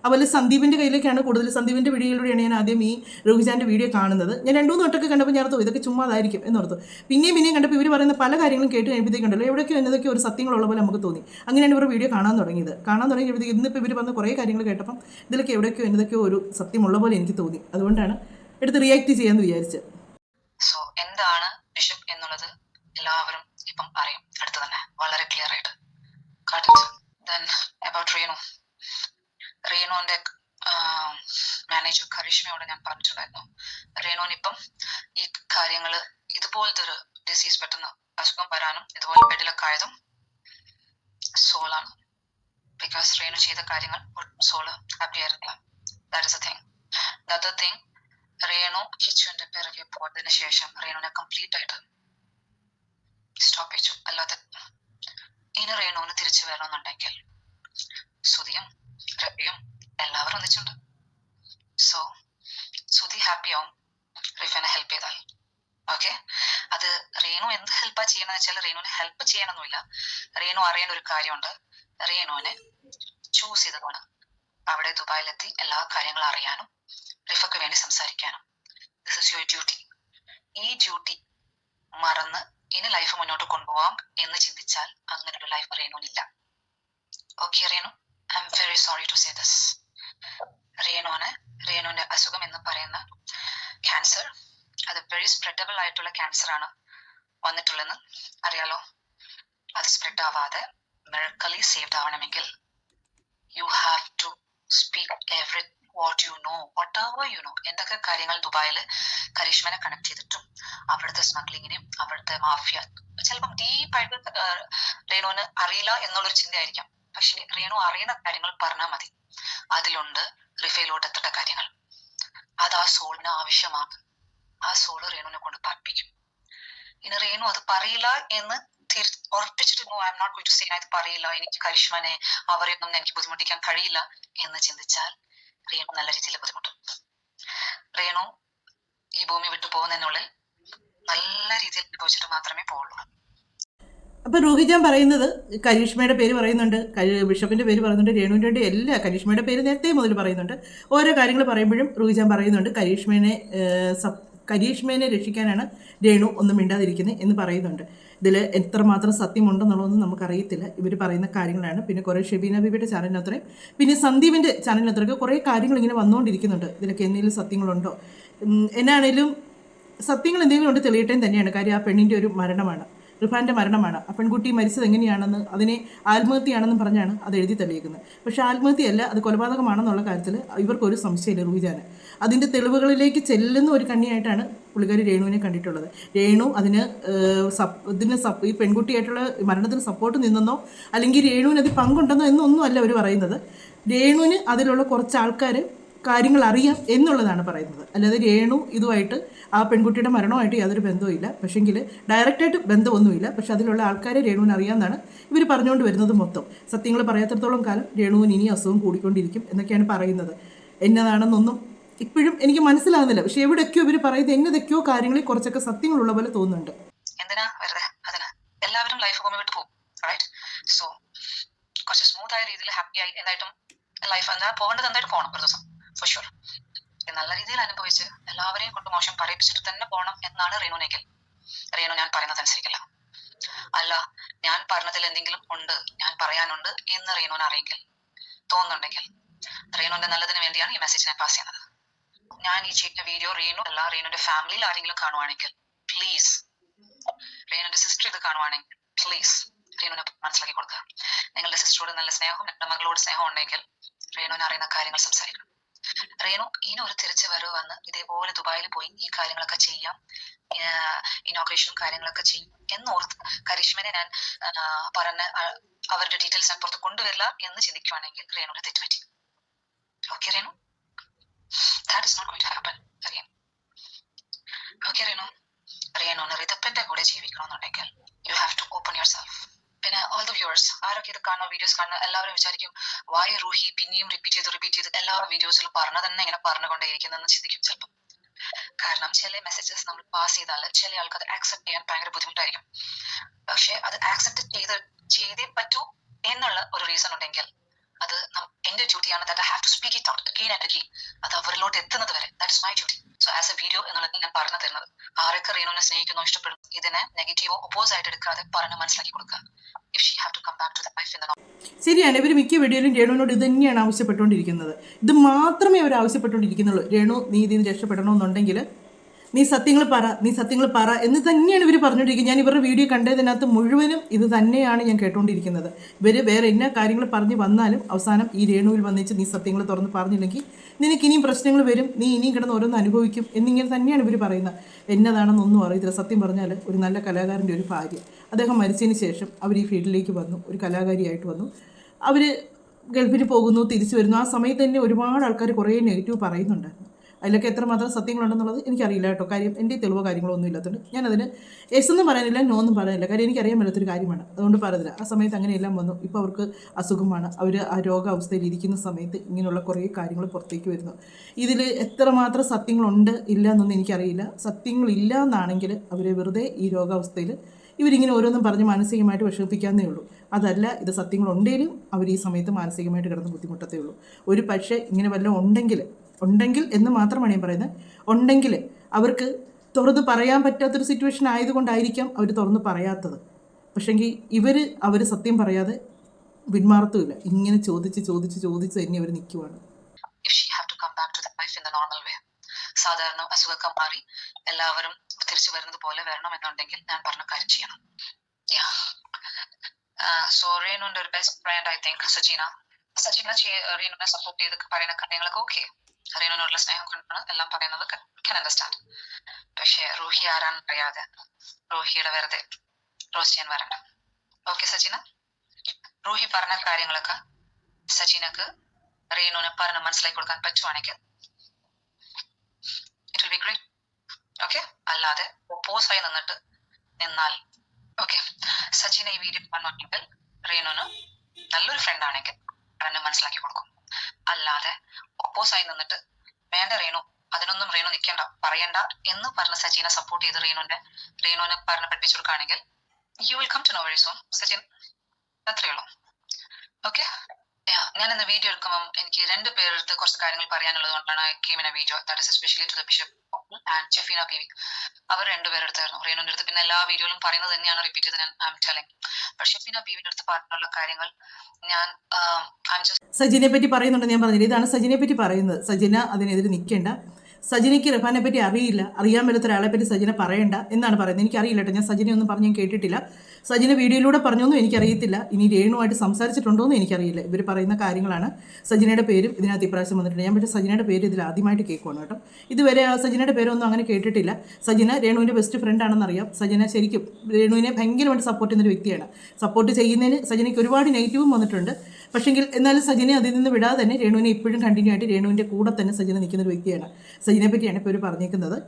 അതുപോലെ സന്ദീപിൻ്റെ കയ്യിലേക്കാണ് കൂടുതൽ. സന്ദീപിൻ്റെ വീഡിയോയിലൂടെയാണ് ഞാൻ ആദ്യം ഈ റൂഹിജാൻ്റെ വീഡിയോ കാണുന്നത്. ഞാൻ 2-3 വട്ടമൊക്കെ കണ്ടപ്പോൾ ഞാൻ ഓർത്തു ഇതൊക്കെ ചുമ്മാതായിരിക്കും എന്നോർത്തു. പിന്നെയും കണ്ടപ്പോൾ ഇവർ പറയുന്ന പല കാര്യങ്ങളും കേട്ട് കഴിയുമ്പോഴത്തേക്കുണ്ടല്ലോ എവിടെയൊക്കെ എന്നതൊക്കെ ഒരു സത്യങ്ങളുള്ള പോലെ നമുക്ക് തോന്നി. അങ്ങനെയാണ് ഇവർ വീഡിയോ കാണാൻ തുടങ്ങിയപ്പോഴത്തേക്ക് ഇന്നിപ്പോൾ ഇവർ പറഞ്ഞ കുറേ കാര്യങ്ങൾ കേട്ടപ്പം ഇതിലൊക്കെ എവിടെയൊക്കെയോ എന്നതൊക്കെയോ ഒരു സത്യമുള്ള പോലെ എനിക്ക് തോന്നി. അതുകൊണ്ടാണ് എടുത്ത് റിയാക്ട് ചെയ്യാമെന്ന് വിചാരിച്ചത്. സോ എന്താണ് ബിഷപ്പ് എന്നുള്ളത് എല്ലാവരും ഇപ്പം അറിയും അടുത്ത് തന്നെ വളരെ ക്ലിയർ ആയിട്ട്. റേണുവിന്റെ മാനേജർ കരീഷ്മയോട് ഞാൻ പറഞ്ഞിട്ടുണ്ടായിരുന്നു റേണുവിനിപ്പം ഈ കാര്യങ്ങള് ഇതുപോലത്തെ ഒരു ഡിസീസ് പെട്ടെന്ന് അസുഖം വരാനും ഇതുപോലെ ബെഡിലൊക്കെ ആയതും സോളാണ്. ബിക്കോസ് റേണു ചെയ്ത കാര്യങ്ങൾ സോള് ഹാപ്പി ആയിരുന്നില്ല. That is a thing. The other thing, Renu കിച്ചുവിന്റെ പിറകെ പോയതിനു ശേഷം റേണുവിനെ കംപ്ലീറ്റ് ആയിട്ട് സ്റ്റോപ്പ് ചെയ്തു. അല്ലാതെ ഇനി റേണുവിന് തിരിച്ചു വരണമെന്നുണ്ടെങ്കിൽ സുധിയും രവിയും എല്ലാവരും ഒന്നിച്ചുണ്ട്. സോ സുധി ഹാപ്പിയാവും റിഫനെ ഹെൽപ്പ് ചെയ്താൽ. ഓക്കെ, അത് റേണു എന്ത് ഹെൽപ്പാ ചെയ്യണമെന്ന് വെച്ചാൽ റേണുവിനെ ഹെൽപ്പ് ചെയ്യണമെന്നില്ല. റേണു അറിയേണ്ട ഒരു കാര്യമുണ്ട്. റേണുവിനെ ചൂസ് ചെയ്തതാണ് അവിടെ ദുബായിലെത്തി എല്ലാ കാര്യങ്ങളും അറിയാനും റിഫക്ക് വേണ്ടി സംസാരിക്കാനും. This is your duty. ഈ ഡ്യൂട്ടി മറന്ന് ഇനി ലൈഫ് മുന്നോട്ട് കൊണ്ടുപോകാം എന്ന് ചിന്തിച്ചാൽ അങ്ങനെ ഒരു ലൈഫ് റേണുവിനില്ല. Okay Renu, I'm very sorry to say this. റേണുവിന്റെ അസുഖം എന്ന് പറയുന്ന ക്യാൻസർ, അത് വെരി സ്പ്രെഡബിൾ ആയിട്ടുള്ള ക്യാൻസർ ആണ് വന്നിട്ടുള്ളതെന്ന് അറിയാലോ. അത് സ്പ്രെഡ് ആവാതെ മിറക്കലി സേവ്ഡ് ആവണമെങ്കിൽ you have to speak every what you know, whatever you know. എന്തൊക്കെ കാര്യങ്ങൾ ദുബായിൽ കരീഷ്മനെ കണക്ട് ചെയ്തിട്ടും അവിടുത്തെ സ്മഗ്ലിങ്ങിനെയും അവിടുത്തെ മാഫിയ ചിലപ്പം ഡീപ്പായിട്ട് റേണുവിന് അറിയില്ല എന്നുള്ളൊരു ചിന്തയായിരിക്കാം. പക്ഷെ റേണു അറിയുന്ന കാര്യങ്ങൾ പറഞ്ഞാൽ മതി. അതിലുണ്ട് റിഫയിലോട്ട് എത്തേണ്ട കാര്യങ്ങൾ. അത് ആ സോളിന് ആവശ്യമാണ്. ആ സോള് റേണുവിനെ കൊണ്ട് പറപ്പിക്കും. ഇനി റേണു അത് പറയില്ല എന്ന് ഉറപ്പിച്ചിട്ട് I'm not going to say ഇത് പറയില്ല, എനിക്ക് കരീഷ്മനെ അവരെയൊന്നും എനിക്ക് ബുദ്ധിമുട്ടിക്കാൻ കഴിയില്ല എന്ന് ചിന്തിച്ചാൽ റേണു നല്ല രീതിയിൽ ബുദ്ധിമുട്ടും. റേണു ഈ ഭൂമി വിട്ടു പോകുന്നതിനുള്ളിൽ നല്ല രീതിയിൽ അനുഭവിച്ചിട്ട് മാത്രമേ പോവുള്ളൂ. അപ്പോൾ റൂഹിജാൻ പറയുന്നത് കരീഷ്മയുടെ പേര് പറയുന്നുണ്ട്, ബിഷപ്പിൻ്റെ പേര് പറയുന്നുണ്ട്, രേണുവിൻ്റെ എല്ലാ കരീഷ്മയുടെ പേര് നേരത്തെ മുതൽ പറയുന്നുണ്ട്. ഓരോ കാര്യങ്ങൾ പറയുമ്പോഴും റൂഹിജാൻ പറയുന്നുണ്ട് കരീഷ്മേനെ രക്ഷിക്കാനാണ് രേണു ഒന്നും മിണ്ടാതിരിക്കുന്നത് എന്ന് പറയുന്നുണ്ട്. ഇതിൽ എത്രമാത്രം സത്യമുണ്ടെന്നുള്ളതൊന്നും നമുക്കറിയത്തില്ല. ഇവർ പറയുന്ന കാര്യങ്ങളാണ്. പിന്നെ കുറേ ഷെബീന ബീബിയുടെ ചാനലിനത്രയും പിന്നെ സന്ദീപിൻ്റെ ചാനലിനത്രയൊക്കെ കുറേ കാര്യങ്ങൾ ഇങ്ങനെ വന്നുകൊണ്ടിരിക്കുന്നുണ്ട്. ഇതിലൊക്കെ എന്തെങ്കിലും സത്യങ്ങളുണ്ടോ എന്നാണേലും സത്യങ്ങൾ എന്തെങ്കിലും ഉണ്ട് തെളിയട്ടേം തന്നെയാണ്. കാര്യം ആ പെണ്ണിൻ്റെ ഒരു മരണമാണ്, റിഫാൻ്റെ മരണമാണ്. ആ പെൺകുട്ടി മരിച്ചത് എങ്ങനെയാണെന്ന് അതിനെ ആത്മഹത്യയാണെന്നും പറഞ്ഞാണ് അത് എഴുതി തെളിയിക്കുന്നത്. പക്ഷേ ആത്മഹത്യയല്ല, അത് കൊലപാതകമാണെന്നുള്ള കാര്യത്തിൽ ഇവർക്കൊരു സംശയമില്ല റൂഹിജാന്. അതിൻ്റെ തെളിവുകളിലേക്ക് ചെല്ലുന്ന ഒരു കണ്ണിയായിട്ടാണ് പുള്ളിക്കാരി രേണുവിനെ കണ്ടിട്ടുള്ളത്. രേണു ഈ പെൺകുട്ടിയായിട്ടുള്ള മരണത്തിന് സപ്പോർട്ട് നിന്നെന്നോ അല്ലെങ്കിൽ രേണുവിന് അതിൽ പങ്കുണ്ടെന്നോ എന്നൊന്നും അല്ല അവർ പറയുന്നത്. രേണുവിന് അതിലുള്ള കുറച്ച് ആൾക്കാർ കാര്യങ്ങൾ അറിയാം എന്നുള്ളതാണ് പറയുന്നത്. അല്ലാതെ രേണു ഇതുമായിട്ട് ആ പെൺകുട്ടിയുടെ മരണമായിട്ട് യാതൊരു ബന്ധവുമില്ല. പക്ഷെങ്കിൽ ഡയറക്റ്റായിട്ട് ബന്ധമൊന്നുമില്ല. പക്ഷെ അതിലുള്ള ആൾക്കാരെ രേണുവിന് അറിയാമെന്നാണ് ഇവർ പറഞ്ഞുകൊണ്ട് വരുന്നത്. മൊത്തം സത്യങ്ങൾ പറയാത്തിടത്തോളം കാലം രേണുവിന് ഇനി അസുഖം കൂടിക്കൊണ്ടിരിക്കും എന്നൊക്കെയാണ് പറയുന്നത്. എന്നതാണെന്നൊന്നും ഇപ്പോഴും എനിക്ക് മനസ്സിലാകുന്നില്ല. പക്ഷെ എവിടെയൊക്കെയോ ഇവർ പറയുന്നത് എന്നതൊക്കെയോ കാര്യങ്ങളിൽ കുറച്ചൊക്കെ സത്യങ്ങളുള്ള പോലെ തോന്നുന്നുണ്ട്. എന്തിനാ വെറുതെ അതിന് എല്ലാവരും ലൈഫ് ഭൂമി വിട്ടു പോകും. സോ കുറച്ച് സ്മൂത്ത് ആയ രീതിയിൽ ഹാപ്പി ആയി എന്തായിട്ടും ലൈഫ് എന്താ പോകേണ്ടത് എന്തായിട്ട് പോകണം ഒരു ദിവസം ഫോർ ഷുവർ. നല്ല രീതിയിൽ അനുഭവിച്ച് എല്ലാവരെയും കൊണ്ട് മോശം പറയിപ്പിച്ചിട്ട് തന്നെ പോകണം എന്നാണ് റേണുവിനെങ്കിൽ റേണു ഞാൻ പറയുന്നത് അനുസരിക്കില്ല. അല്ല ഞാൻ പറഞ്ഞതിൽ എന്തെങ്കിലും ഉണ്ട്, ഞാൻ പറയാനുണ്ട് എന്ന് റേണുവിന് അറിയെങ്കിൽ തോന്നുന്നുണ്ടെങ്കിൽ റേണുവിന്റെ നല്ലതിന് വേണ്ടിയാണ് ഈ മെസ്സേജ് ഞാൻ പാസ് ചെയ്യുന്നത്. ഞാൻ ഈ ചെയ്യുന്ന വീഡിയോ റീനു അല്ല, റീനുന്റെ ഫാമിലിയിൽ ആരെങ്കിലും കാണുവാണെങ്കിൽ പ്ലീസ്, റീനുന്റെ സിസ്റ്റർ ഇത് കാണുവാണെങ്കിൽ പ്ലീസ് റീനുവിനെ മനസ്സിലാക്കി കൊടുക്കുക. നിങ്ങളുടെ സിസ്റ്ററോട് നല്ല സ്നേഹവും എന്റെ മകളോട് സ്നേഹം ഉണ്ടെങ്കിൽ റീനുവിനെ അറിയുന്ന കാര്യങ്ങൾ സംസാരിക്കണം. റീനു ഇനി ഒരു തിരിച്ചു വരവ് വന്ന് ഇതേപോലെ ദുബായിൽ പോയി ഈ കാര്യങ്ങളൊക്കെ ചെയ്യാം, ഇനോഗ്രേഷനും കാര്യങ്ങളൊക്കെ ചെയ്യും എന്നോർത്ത് കരിഷ്മനെ ഞാൻ പറഞ്ഞ അവരുടെ ഡീറ്റെയിൽസ് ഞാൻ പുറത്ത് കൊണ്ടുവരില്ല എന്ന് ചിന്തിക്കുവാണെങ്കിൽ റീനുവിനെ തെറ്റുപറ്റി. Okay Reenu, that is not going to happen again. Okay Reenu, റീനുവിന് റിതപ്പന്റെ കൂടെ ജീവിക്കണമെന്നുണ്ടെങ്കിൽ you have to open yourself. പിന്നെ all the viewers, ആരൊക്കെ ഇത് കാണുന്ന വീഡിയോസ് കാണുന്ന എല്ലാവരും വിചാരിക്കും why റൂഹി പിന്നെയും റിപ്പീറ്റ് ചെയ്ത് എല്ലാ വീഡിയോസിലും പറഞ്ഞതന്നെ ഇങ്ങനെ പറഞ്ഞുകൊണ്ടേയിരിക്കുന്നെന്ന് ചിന്തിക്കും ചിലപ്പോൾ. കാരണം ചില മെസ്സേജസ് നമ്മൾ പാസ് ചെയ്താൽ ചില ആൾക്ക് അത് ആക്സെപ്റ്റ് ചെയ്യാൻ ഭയങ്കര ബുദ്ധിമുട്ടായിരിക്കും. പക്ഷെ അത് ആക്സെപ്റ്റ് ചെയ്തേ പറ്റൂ എന്നുള്ള ഒരു റീസൺ ഉണ്ടെങ്കിൽ അത് എന്റെ ഡ്യൂട്ടിയാണ്. That I have to speak it out again and again. അത് അവരിലോട്ട് എത്തുന്നത് വരെ that is my duty. So as a video എന്നുള്ളത് ഞാൻ പറഞ്ഞു തരുന്നത്. ആരൊക്കെ റീനുവിനെ സ്നേഹിക്കുന്നോ ഇഷ്ടപ്പെടും ഇതിനെ നെഗറ്റീവോ ഒപ്പോസ് ആയിട്ട് എടുക്കാതെ പറഞ്ഞ് മനസ്സിലാക്കി കൊടുക്കുക. If she have to come back to the life in the ശരിയാണ്, ഇവർ മിക്ക വീഡിയോയിലും രേണുവിനോട് ഇത് തന്നെയാണ് ആവശ്യപ്പെട്ടുകൊണ്ടിരിക്കുന്നത്. ഇത് മാത്രമേ അവർ ആവശ്യപ്പെട്ടുകൊണ്ടിരിക്കുന്നുള്ളൂ. രേണു നീ ഇതിന് രക്ഷപ്പെടണമെന്നുണ്ടെങ്കിൽ നീ സത്യങ്ങൾ പറ എന്ന് തന്നെയാണ് ഇവർ പറഞ്ഞുകൊണ്ടിരിക്കുന്നത്. ഞാൻ ഇവരുടെ വീഡിയോ കണ്ടതിനകത്ത് മുഴുവനും ഇത് തന്നെയാണ് ഞാൻ കേട്ടുകൊണ്ടിരിക്കുന്നത്. ഇവർ വേറെ എന്നാ കാര്യങ്ങൾ പറഞ്ഞ് വന്നാലും അവസാനം ഈ രേണുവിൽ വന്നിച്ച് നീ സത്യങ്ങൾ തുറന്ന് പറഞ്ഞില്ലെങ്കിൽ നിനക്ക് ഇനിയും പ്രശ്നങ്ങൾ വരും, നീ ഇനിയും കിടന്ന് ഓരോന്ന് അനുഭവിക്കും എന്നിങ്ങനെ തന്നെയാണ് ഇവർ പറയുന്നത്. എന്നതാണെന്നൊന്നും അറിയത്തില്ല. സത്യം പറഞ്ഞാൽ ഒരു നല്ല കലാകാരൻ്റെ ഒരു ഭാര്യ, അദ്ദേഹം മരിച്ചതിന് ശേഷം അവർ ഈ ഫീൽഡിലേക്ക് വന്നു, ഒരു കലാകാരിയായിട്ട് വന്നു. അവർ ഗൾഫിൽ പോകുന്നു, തിരിച്ചു വരുന്നു. ആ സമയത്ത് തന്നെ ഒരുപാട് ആൾക്കാർ കുറേ നെഗറ്റീവ് പറയുന്നുണ്ടായിരുന്നു. അതിലൊക്കെ എത്രമാത്രം സത്യങ്ങളുണ്ടെന്നുള്ളത് എനിക്കറിയില്ല കേട്ടോ. കാര്യം എൻ്റെ തെളിവോ കാര്യങ്ങളോ ഒന്നും ഇല്ലാത്തതുകൊണ്ട് ഞാനതിന് യെസ് എന്നും പറയാനില്ല, നോ എന്നും പറയാനില്ല. കാര്യം എനിക്കറിയാൻ പറ്റാത്തൊരു കാര്യമാണ്, അതുകൊണ്ട് പറയുന്നില്ല. ആ സമയത്ത് അങ്ങനെയെല്ലാം വന്നു. ഇപ്പോൾ അവർക്ക് അസുഖമാണ്. അവർ ആ രോഗാവസ്ഥയിൽ ഇരിക്കുന്ന സമയത്ത് ഇങ്ങനെയുള്ള കുറേ കാര്യങ്ങൾ പുറത്തേക്ക് വരുന്നു. ഇതിൽ എത്രമാത്രം സത്യങ്ങളുണ്ട് ഇല്ല എന്നൊന്നും എനിക്കറിയില്ല. സത്യങ്ങളില്ല എന്നാണെങ്കിൽ അവരെ വെറുതെ ഈ രോഗാവസ്ഥയിൽ ഇവരിങ്ങനെ ഓരോന്നും പറഞ്ഞ് മാനസികമായിട്ട് വിഷമിപ്പിക്കാന്നേ ഉള്ളൂ. അതല്ല, ഇത് സത്യങ്ങളുണ്ടെങ്കിലും അവർ ഈ സമയത്ത് മാനസികമായിട്ട് കിടന്ന് ബുദ്ധിമുട്ടത്തേ ഉള്ളൂ. ഒരു പക്ഷേ ഇങ്ങനെ വല്ലതും ഉണ്ടെങ്കിൽ എന്ന് മാത്രമാണ് ഞാൻ പറയുന്നത്. ഉണ്ടെങ്കിൽ അവർക്ക് തുറന്ന് പറയാൻ പറ്റാത്തൊരു സിറ്റുവേഷൻ ആയതുകൊണ്ടായിരിക്കാം അവർ തുറന്ന് പറയാത്തത്. പക്ഷെങ്കിൽ അവർ സത്യം പറയാതെ പിന്മാറത്തുമില്ല. ഇങ്ങനെ ചോദിച്ച് തന്നെ അവർ നിൽക്കുവാണ്. സാധാരണ അസുഖമൊക്കെ മാറി എല്ലാവരും തിരിച്ചു വരുന്നത് പോലെ വരണം എന്നുണ്ടെങ്കിൽ ഞാൻ പറഞ്ഞ കാര്യം ചെയ്യണം. സോ റീനുവിന്റെ ഒരു best friend I think Sajeena റീനുവിനെ സപ്പോർട്ട് ചെയ്ത് പറയുന്ന കാര്യങ്ങളൊക്കെ ഓക്കെ. റീനുവിനോടുള്ള സ്നേഹം കൊണ്ടാണ് എല്ലാം പറയുന്നത്, can understand. പക്ഷെ റൂഹി ആരാന്ന് അറിയാതെ റൂഹിയുടെ വെറുതെ റോസ്റ്റ് ചെയ്യാൻ വരണ്ട. ഓക്കെ സജീന, റൂഹി പറഞ്ഞ കാര്യങ്ങളൊക്കെ സജീനക്ക് റീനുവിനെ പറഞ്ഞ് മനസ്സിലാക്കി കൊടുക്കാൻ പറ്റുവാണെങ്കിൽ it will be great. Okay, അല്ലാതെ ഒപ്പോസ് ആയി നിന്നാൽ ഓക്കെ. സജീന ഈ വീഡിയോ കാണുവാണെങ്കിൽ റീനുവിന് നല്ലൊരു ഫ്രണ്ട് ആണെങ്കിൽ പറഞ്ഞ് മനസ്സിലാക്കി കൊടുക്കും. അല്ലാതെ ഒപ്പോസ് ആയി നിന്നിട്ട് വേണ്ട റീനു അതിനൊന്നും റീനു നിൽക്കണ്ട പറയണ്ട എന്ന് പറഞ്ഞ സജീന സപ്പോർട്ട് ചെയ്ത് റീനുവിനെ പറഞ്ഞ് പഠിപ്പിച്ചു കൊടുക്കുകയാണെങ്കിൽ you will come to know very soon. Sajeen, അത്രയേ ഉള്ളൂ. ഓക്കെ, ഞാൻ ഇന്ന് വീഡിയോ എടുക്കുമ്പോൾ എനിക്ക് 2 പേരെടുത്ത് കുറച്ച് കാര്യങ്ങൾ പറയാനുള്ളത് കൊണ്ടാണ് I came in a video. That is especially to the bishop and Shefeena Beevi. അവർ 2 പേരെടുത്തായിരുന്നു. റീനുവിന്റെ അടുത്ത് പിന്നെ എല്ലാ വീഡിയോയിലും പറയുന്നത് തന്നെയാണ് റിപ്പീറ്റ് ചെയ്ത് ഞാൻ ഐ എം ടെല്ലിംഗ്. പക്ഷെ ഷെഫീന ബീവിന്റെ അടുത്ത് പറഞ്ഞുള്ള കാര്യങ്ങൾ ഞാൻ സജിനെ പറ്റി പറയുന്നുണ്ട്. ഞാൻ പറഞ്ഞില്ല, ഇതാണ് സജിനെ പറ്റി പറയുന്നത്. സജിന അതിനെതിരെ നിൽക്കേണ്ട. സജിനയ്ക്ക് റഹാനെ പറ്റി അറിയാൻ മേലാത്ത ഒരാളെ പറ്റി സജിന പറയണ്ട എന്നാണ് പറയുന്നത്. എനിക്കറിയില്ല കേട്ടോ, ഞാൻ സജിനെ ഒന്നും പറഞ്ഞ് ഞാൻ കേട്ടിട്ടില്ല. സജിന വീഡിയോയിലൂടെ പറഞ്ഞൊന്നും എനിക്കറിയത്തില്ല. ഇനി രേണുമായിട്ട് സംസാരിച്ചിട്ടുണ്ടോയെന്നും എനിക്കറിയില്ല. ഇവർ പറയുന്ന കാര്യങ്ങളാണ്. സജിനയുടെ പേരും ഇതിനകത്ത് ഇപ്രാവശ്യം വന്നിട്ടുണ്ട്. ഞാൻ പക്ഷേ സജിനയുടെ പേര് ഇതിൽ ആദ്യമായിട്ട് കേൾക്കുവാണ് കേട്ടോ. ഇതുവരെ സജിനയുടെ പേരൊന്നും അങ്ങനെ കേട്ടിട്ടില്ല. സജിന രേണുവിൻ്റെ ബെസ്റ്റ് ഫ്രണ്ട് ആണെന്നറിയാം. സജിന ശരിക്കും രേണുവിനെ ഭയങ്കരമായിട്ട് സപ്പോർട്ട് ചെയ്യുന്നൊരു വ്യക്തിയാണ്. സപ്പോർട്ട് ചെയ്യുന്നതിന് സജിനയ്ക്ക് ഒരുപാട് നെഗറ്റീവും വന്നിട്ടുണ്ട്. പക്ഷെങ്കിൽ എന്നാലും സജിനെ അതിൽ നിന്ന് വിടാതെ തന്നെ രേണുവിനെ ഇപ്പോഴും കണ്ടിന്യൂ ആയിട്ട് രേണുവിൻ്റെ കൂടെ തന്നെ സജിന നിൽക്കുന്നൊരു വ്യക്തിയാണ്. സജിനെ പറ്റിയാണ് ഇപ്പോൾ ഇവർ പറഞ്ഞേക്കുന്നത്.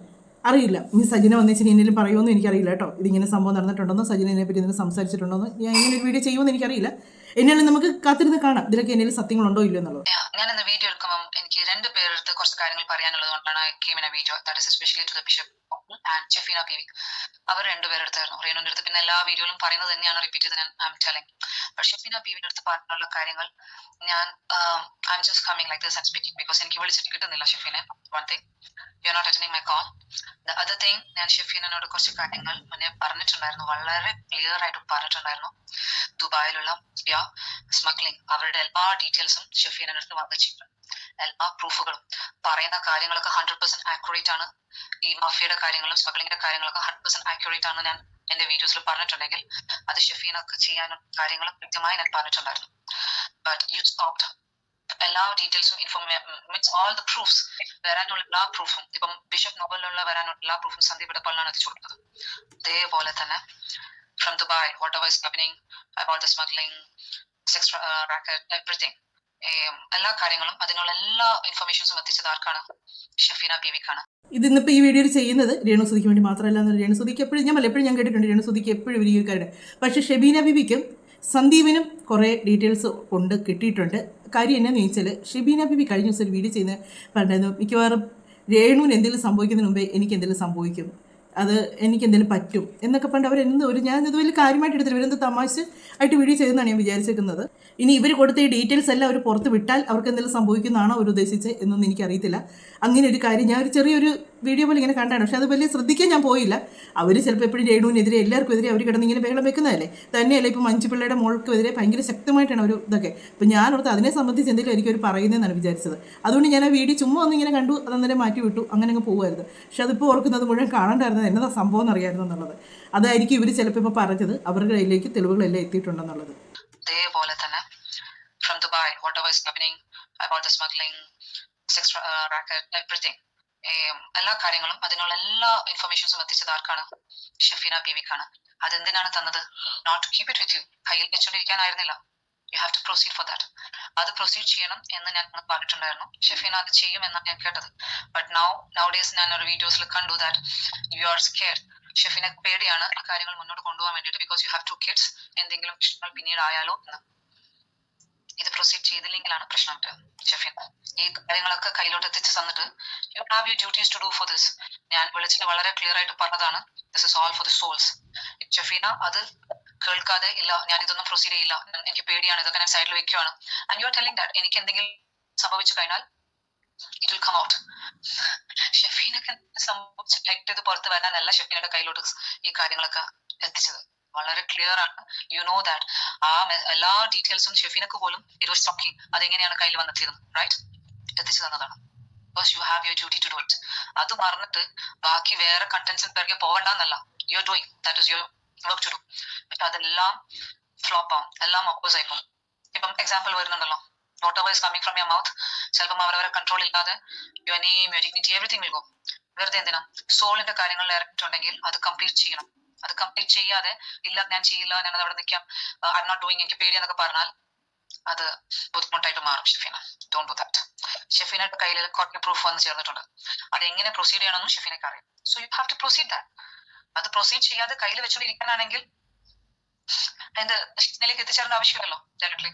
അറിയില്ല ഇനി സജിന വന്നേച്ച് എന്തെങ്കിലും പറയുമെന്നും എനിക്കറിയില്ല കേട്ടോ. ഇതിങ്ങനെ സംഭവം നടന്നിട്ടുണ്ടെന്നോ സജിനെ പറ്റി എന്തെങ്കിലും സംസാരിച്ചിട്ടുണ്ടോന്നോ ഞാൻ ഇങ്ങനെ ഒരു വീഡിയോ ചെയ്യുമെന്ന് എനിക്കറിയില്ല. എന്നാലും നമുക്ക് കാത്തിരുന്ന് കാണാം ഇതിലൊക്കെ എന്തെങ്കിലും സത്യങ്ങളുണ്ടോ ഇല്ലയോ എന്നുള്ളത്. ഞാൻ ഇന്ന് വീഡിയോ എടുക്കുമ്പോൾ എനിക്ക് 2 പേരെടുത്ത് കുറച്ച് കാര്യങ്ങൾ പറയാനുള്ളത് കൊണ്ടാണ് I came in a video. That is especially to the bishop and Shefeena Beevi. അവർ 2 പേരെടുത്തായിരുന്നു. റീനുവിന്റെ അടുത്ത് പിന്നെ എല്ലാ വീഡിയോയിലും പറയുന്നത് തന്നെയാണ് റിപ്പീറ്റ് ചെയ്ത് ഞാൻ ഐ എം ടെല്ലിംഗ്. പക്ഷെ ഷെഫീന ബീവിന്റെ അടുത്ത് പറഞ്ഞുള്ള കാര്യങ്ങൾ ഞാൻ I'm just coming like this and speaking because എനിക്ക് വിളിച്ചിട്ട് കിട്ടുന്നില്ല ഷെഫീനെ. One thing, you are not attending my call. The other thing, ഞാൻ ഷെഫീനോട് കുറച്ച് കാര്യങ്ങൾ മുന്നേ പറഞ്ഞിട്ടുണ്ടായിരുന്നു, വളരെ ക്ലിയർ ആയിട്ട് പറഞ്ഞിട്ടുണ്ടായിരുന്നു. ദുബായിലുള്ള സ്മഗ്ലിംഗ് അവരുടെ എല്ലാ ഡീറ്റെയിൽസും ഷെഫീനടുത്ത് വന്നിട്ടുണ്ട്. എല്ലാ പ്രൂഫുകളും പറയുന്ന കാര്യങ്ങളൊക്കെ 100% ആക്യുറേറ്റ് ആണ്. ഈ മാഫിയയുടെ കാര്യങ്ങളും സ്മഗ്ലിങ്ങിന്റെ കാര്യങ്ങളൊക്കെ 100% ആക്യുറേറ്റ് ആണ് ഞാൻ എന്റെ വീഡിയോസിൽ പറഞ്ഞിട്ടുണ്ടെങ്കിൽ അത് ഷെഫീനക്ക് ചെയ്യാനും കാര്യങ്ങളും കൃത്യമായി ഞാൻ പറഞ്ഞിട്ടുണ്ടായിരുന്നു. But you stopped. എല്ലാ ഡീറ്റെയിൽസും മീൻസ് ഓൾ ദ പ്രൂഫ്സ്, വരാനുള്ള എല്ലാ പ്രൂഫും, ഇപ്പം ബിഷപ്പ് നോബലിലുള്ള വരാനുള്ള എല്ലാ പ്രൂഫും സന്ദീപ് ഇടപ്പാളിനാണ് എത്തിച്ചു കൊടുത്തത്. അതേപോലെ തന്നെ from Dubai whatever is happening about the smuggling, sex racket, everything, എല്ലാ കാര്യങ്ങളും അതിനുള്ള എല്ലാ ഇൻഫർമേഷൻസും എത്തിച്ചത് ആർക്കാണ്? ഷെഫീന ബീവിക്കാണ്. ഇതിന്നിപ്പോൾ ഈ വീഡിയോയിൽ ചെയ്യുന്നത് രേണുസുതിക്ക് വേണ്ടി മാത്രമല്ല എന്ന് രേണുസുതിക്ക് എപ്പോഴും ഞാൻ കേട്ടിട്ടുണ്ട് രേണുസുതിക്ക് എപ്പോഴും ഒരു കാര്യം. പക്ഷേ ഷെബീന ബീവിക്കും സന്ദീപിനും കുറേ ഡീറ്റെയിൽസ് കിട്ടിയിട്ടുണ്ട്. കാര്യം എന്നാന്ന് ചോദിച്ചാൽ ഷെബീന ബീവി കഴിഞ്ഞ ദിവസം ഒരു വീഡിയോ ചെയ്യുന്നത് പറഞ്ഞിരുന്നു, മിക്കവാറും രേണുവിന് എന്തെങ്കിലും സംഭവിക്കുന്നതിന് മുമ്പേ എനിക്ക് എന്തെങ്കിലും സംഭവിക്കും, അത് എനിക്ക് എന്തെങ്കിലും പറ്റും എന്നൊക്കെ പണ്ട് ഞാൻ ഇത് വലിയ കാര്യമായിട്ട് എടുത്തില്ല, ഇവരെന്ത് തമാശ ആയിട്ട് വീഡിയോ ചെയ്തെന്നാണ് ഞാൻ വിചാരിച്ചേക്കുന്നത്. ഇനി ഇവർ കൊടുത്ത ഈ ഡീറ്റെയിൽസ് എല്ലാം അവർ പുറത്ത് വിട്ടാൽ അവർക്ക് എന്തെങ്കിലും സംഭവിക്കുന്നതാണോ അവർ ഉദ്ദേശിച്ച് എന്നൊന്നും എനിക്കറിയത്തില്ല. അങ്ങനെ ഒരു കാര്യം ഞാൻ ഒരു ചെറിയൊരു വീഡിയോ പോലെ ഇങ്ങനെ കണ്ടാണ്, പക്ഷെ അത് വലിയ ശ്രദ്ധിക്കാൻ ഞാൻ പോയില്ല. അവർ ചിലപ്പോൾ എപ്പോഴും രേണുവിനെതിരെ എല്ലാവർക്കും എതിരെ അവർ കിടന്ന് ഇങ്ങനെ ബഹളം വെക്കുന്നതല്ലേ. തന്നെയല്ല ഇപ്പോൾ മഞ്ജുപിള്ളയുടെ മോൾക്കെതിരെ ഭയങ്കര ശക്തമായിട്ടാണ് ഒരു ഇതൊക്കെ. അപ്പോൾ ഞാനോർത്ത് അതിനെ സംബന്ധിച്ച് എന്തെങ്കിലും എനിക്കൊരു പറയുന്നതെന്നാണ് വിചാരിച്ചത്. അതുകൊണ്ട് ഞാൻ ആ വീഡിയോ ചുമ്മാ ഒന്ന് ഇങ്ങനെ കണ്ടു, അതെന്നേരം മാറ്റി വിട്ടു, അങ്ങനെ അങ്ങ് പോകുമായിരുന്നു. പക്ഷെ അതിപ്പോൾ ഓർക്കുന്നത് മുഴുവൻ കാണണ്ടായിരുന്നത് എന്നതാ സംഭവം എന്നറിയായിരുന്നു എന്നുള്ളത്. അതായിരിക്കും ഇവർ ചിലപ്പോൾ ഇപ്പോൾ പറഞ്ഞത് അവരുടെ കയ്യിലേക്ക് തെളിവുകളെല്ലാം എത്തിയിട്ടുണ്ടെന്നുള്ളത്. അതേപോലെ തന്നെ from Dubai whatever is happening about the smuggling, sex racket, everything, എല്ലാ കാര്യങ്ങളും അതിനുള്ള എല്ലാ ഇൻഫർമേഷൻസും എത്തിച്ചത് ആർക്കാണ്? ഷെഫീന ബീവിക്കാണ്. അതെന്തിനാണ് തന്നത്? Not to keep it with you, കയ്യിൽ വെച്ചോണ്ടിരിക്കാനായിരുന്നില്ല. You have to proceed for that. അത് പ്രൊസീഡ് ചെയ്യണം എന്ന് ഞാൻ പറഞ്ഞിട്ടുണ്ടായിരുന്നു. ഷെഫീന അത് ചെയ്യും എന്നാണ് ഞാൻ കേട്ടത്. ബട്ട് നൗ ഡേയ്സ് ഞാൻ ഒരു വീഡിയോസിൽ കണ്ടു ദാറ്റ് യു ആർ സ്കെയർഡ്. ഷെഫീനക്ക് പേടിയാണ് ഈ കാര്യങ്ങൾ മുന്നോട്ട് കൊണ്ടുപോകാൻ വേണ്ടിയിട്ട്, ബിക്കോസ് യു ഹാവ് 2 kids, എന്തെങ്കിലും പ്രശ്നങ്ങൾ പിന്നീട് ആയാലോ എന്ന്. ഇത് പ്രൊസീഡ് ചെയ്തില്ലെങ്കിലാണ് പ്രശ്നം. ഷെഫീന ഈ കാര്യങ്ങളൊക്കെ കയ്യിലോട്ട് എത്തിച്ച് തന്നിട്ട് you have your duties to do for this. ഞാൻ വിളിച്ചിട്ട് വളരെ ക്ലിയർ ആയിട്ട് പറഞ്ഞതാണ്, this is all for the souls. Shefeena അത് കേൾക്കാതെ ഇല്ല, ഞാൻ ഇതൊന്നും പ്രൊസീഡ് ചെയ്യില്ല, എനിക്ക് പേടിയാണ്, ഇതൊക്കെ ഞാൻ സൈഡിൽ വെക്കുകയാണ്. And you are telling that എനിക്ക് എന്തെങ്കിലും സംഭവിച്ചു കഴിഞ്ഞാൽ ഇറ്റ് വിൽ കം ഔട്ട്. ഷെഫീനൊക്കെ സംഭവിച്ചിട്ട് ഇത് പുറത്ത് വരാനല്ല ഷെഫീനയുടെ കയ്യിലോട്ട് ഈ കാര്യങ്ങളൊക്കെ എത്തിച്ചത്. വളരെ ക്ലിയർ ആണ്. യു നോ ദാറ്റ് ആ എല്ലാ ഡീറ്റെയിൽസും ഷെഫീനക്ക് പോലും ഇറ്റ് വാസ് ഷോക്കിംഗ്. അതെങ്ങനെയാണ് കയ്യിൽ വന്നെത്തിയത്, റൈറ്റ്? എത്തിച്ചു തന്നതാണ്. Because you have your duty to do it. അത് മറന്നിട്ട് ബാക്കി വേറെ കണ്ടന്റ്സിന് പിറകെ പോകണ്ടെന്നല്ല, you are doing that is your work to do. പക്ഷെ അതെല്ലാം ഫ്ലോപ്പ് ആവും, എല്ലാം ഓപ്പോസ് ആയിപ്പോകും. ഇപ്പം എക്സാമ്പിൾ വരുന്നുണ്ടല്ലോ, whatever is coming from your mouth, ചിലപ്പം അവരവരെ കൺട്രോൾ ഇല്ലാതെ your name, your dignity, everything will go. വെറുതെ എന്തിനാ? സോളിന്റെ കാര്യങ്ങളിൽ ഇറങ്ങിയിട്ടുണ്ടെങ്കിൽ അത് കംപ്ലീറ്റ് ചെയ്യണം. അത് കംപ്ലീറ്റ് ചെയ്യാതെ ഇല്ല ഞാൻ ചെയ്യില്ല, ഞാനത് അവിടെ നിൽക്കാം, ഐ എം നോട്ട് ഡൂയിങ്, എനിക്ക് പേടിയെന്നൊക്കെ പറഞ്ഞാൽ അത് ബുദ്ധിമുട്ടായിട്ട് മാറും. Shefeena don't do that. ഷെഫീനയുടെ കയ്യിൽ കുറഞ്ഞ പ്രൂഫ് വന്ന് ചേർന്നിട്ടുണ്ട്. അത് എങ്ങനെ പ്രൊസീഡ് ചെയ്യണമെന്നും ഷെഫീനക്ക് അറിയാം. So you have to proceed that. അത് പ്രൊസീഡ് ചെയ്യാതെ കയ്യിൽ വെച്ചുകൊണ്ടിരിക്കാനാണെങ്കിൽ അതിന്റെ ഷെഫീനിലേക്ക് എത്തിച്ചേരേണ്ട ആവശ്യമില്ലല്ലോ ഡയറക്ട്ലി.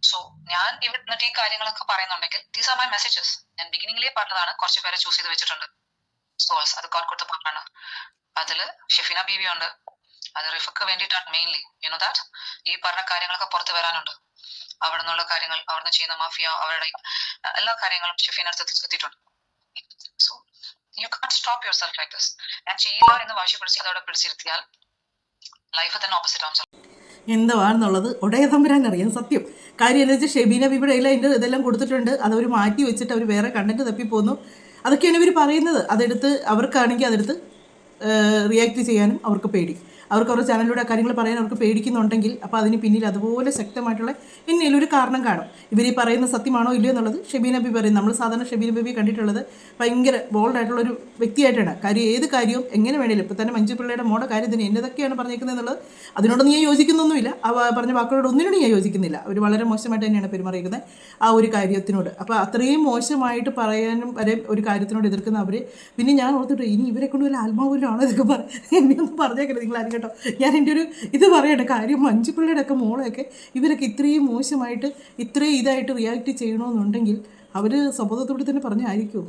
സോ ഞാൻ ഇവിടെ ഈ കാര്യങ്ങളൊക്കെ പറയുന്നുണ്ടെങ്കിൽ ദീസ് ആർ മൈ മെസ്സേജസ്. ഞാൻ ബിഗിനിങ്ങിലേ പറഞ്ഞതാണ്, കുറച്ച് പേരെ ചൂസ് ചെയ്ത് വെച്ചിട്ടുണ്ട് സോൾസ്. അത് കോൾ കൊടുത്ത പറഞ്ഞാണ്. അതില് ഷെഫീന ബീവി ഉണ്ട്. അത് റിഫക്ക് വേണ്ടിയിട്ടാണ് മെയിൻലി. യുനോ ദാറ്റ് ഈ പറഞ്ഞ കാര്യങ്ങളൊക്കെ പുറത്ത് വരാനുണ്ട്. അവിടെ നിന്നുള്ള കാര്യങ്ങൾ, അവിടുന്ന് ചെയ്യുന്ന മാഫിയ, അവരുടെ എല്ലാ കാര്യങ്ങളും ഷെഫീന എത്തിയിട്ടുണ്ട്. So you can't stop your self like this. ഞാൻ ചെയ്യില്ല എന്ന് വാശി പിടിച്ച് അതവിടെ പിടിച്ചിരുത്തിയാൽ ലൈഫ് തന്നെ ഓപ്പോസിറ്റ് ആവും. എന്താണെന്നുള്ളത് ഒടയ തമ്പുരാൻ അറിയാം. സത്യം കാര്യം എന്ന് വെച്ചാൽ ഷെബീന ബീബിയുടെ അതിൻ്റെ ഇതെല്ലാം കൊടുത്തിട്ടുണ്ട്. അതവർ മാറ്റി വെച്ചിട്ട് അവർ വേറെ കണ്ടന്റ് തപ്പിപ്പോന്നു. അതൊക്കെയാണ് ഇവർ പറയുന്നത്. അതെടുത്ത് അവർക്കാണെങ്കിൽ അതെടുത്ത് റിയാക്ട് ചെയ്യാനും അവർക്ക് പേടി. അവർക്ക് അവരുടെ ചാനലിലൂടെ കാര്യങ്ങൾ പറയാൻ അവർക്ക് പേടിക്കുന്നുണ്ടെങ്കിൽ അപ്പോൾ അതിന് പിന്നിൽ അതുപോലെ ശക്തമായിട്ടുള്ള എന്തെങ്കിലും ഒരു കാരണം കാണും. ഇവർ ഈ പറയുന്ന സത്യമാണോ ഇല്ലയോ എന്നുള്ളത് ഷെബീന ബീബി പറയും. നമ്മൾ സാധാരണ ഷെബീന ബീബി കണ്ടിട്ടുള്ളത് ഭയങ്കര ബോൾഡായിട്ടുള്ളൊരു വ്യക്തിയായിട്ടാണ്. കാര്യം ഏത് കാര്യവും എങ്ങനെ വേണേലും, ഇപ്പോൾ തന്നെ മഞ്ജുപിള്ളയുടെ മോടെ കാര്യം തന്നെ എന്നതൊക്കെയാണ് പറഞ്ഞേക്കുന്നത് എന്നുള്ളത് അതിനോടൊന്നും ഞാൻ യോജിക്കുന്നൊന്നുമില്ല. പറഞ്ഞ വാക്കുകളോട് ഒന്നിനോടും ഞാൻ യോജിക്കുന്നില്ല. അവർ വളരെ മോശമായിട്ട് തന്നെയാണ് പെരുമാറിയിരിക്കുന്നത് ആ ഒരു കാര്യത്തിനോട്. അപ്പോൾ അത്രയും മോശമായിട്ട് പറയാനും വരെ ഒരു കാര്യത്തിനോട് എതിർക്കുന്ന അവർ പിന്നെ ഞാൻ ഓർത്തിട്ട് ഇനി ഇവരെ കൊണ്ട് വല്ല ആത്മാവിലാണോ ഇതൊക്കെ എന്നെ ഒന്നും പറഞ്ഞേക്കരുത് നിങ്ങൾ ആരും കേട്ടോ. ഞാൻ എൻ്റെ ഒരു ഇത് പറയട്ടെ, കാര്യം മഞ്ജുപിള്ളയുടെ ഒക്കെ മോളെയൊക്കെ ഇവരൊക്കെ ഇത്രയും മോശമായിട്ട് ഇത്രയും ഇതായിട്ട് റിയാക്ട് ചെയ്യണമെന്നുണ്ടെങ്കിൽ അവർ സ്വബോധത്തോടെ തന്നെ പറഞ്ഞായിരിക്കുമോ?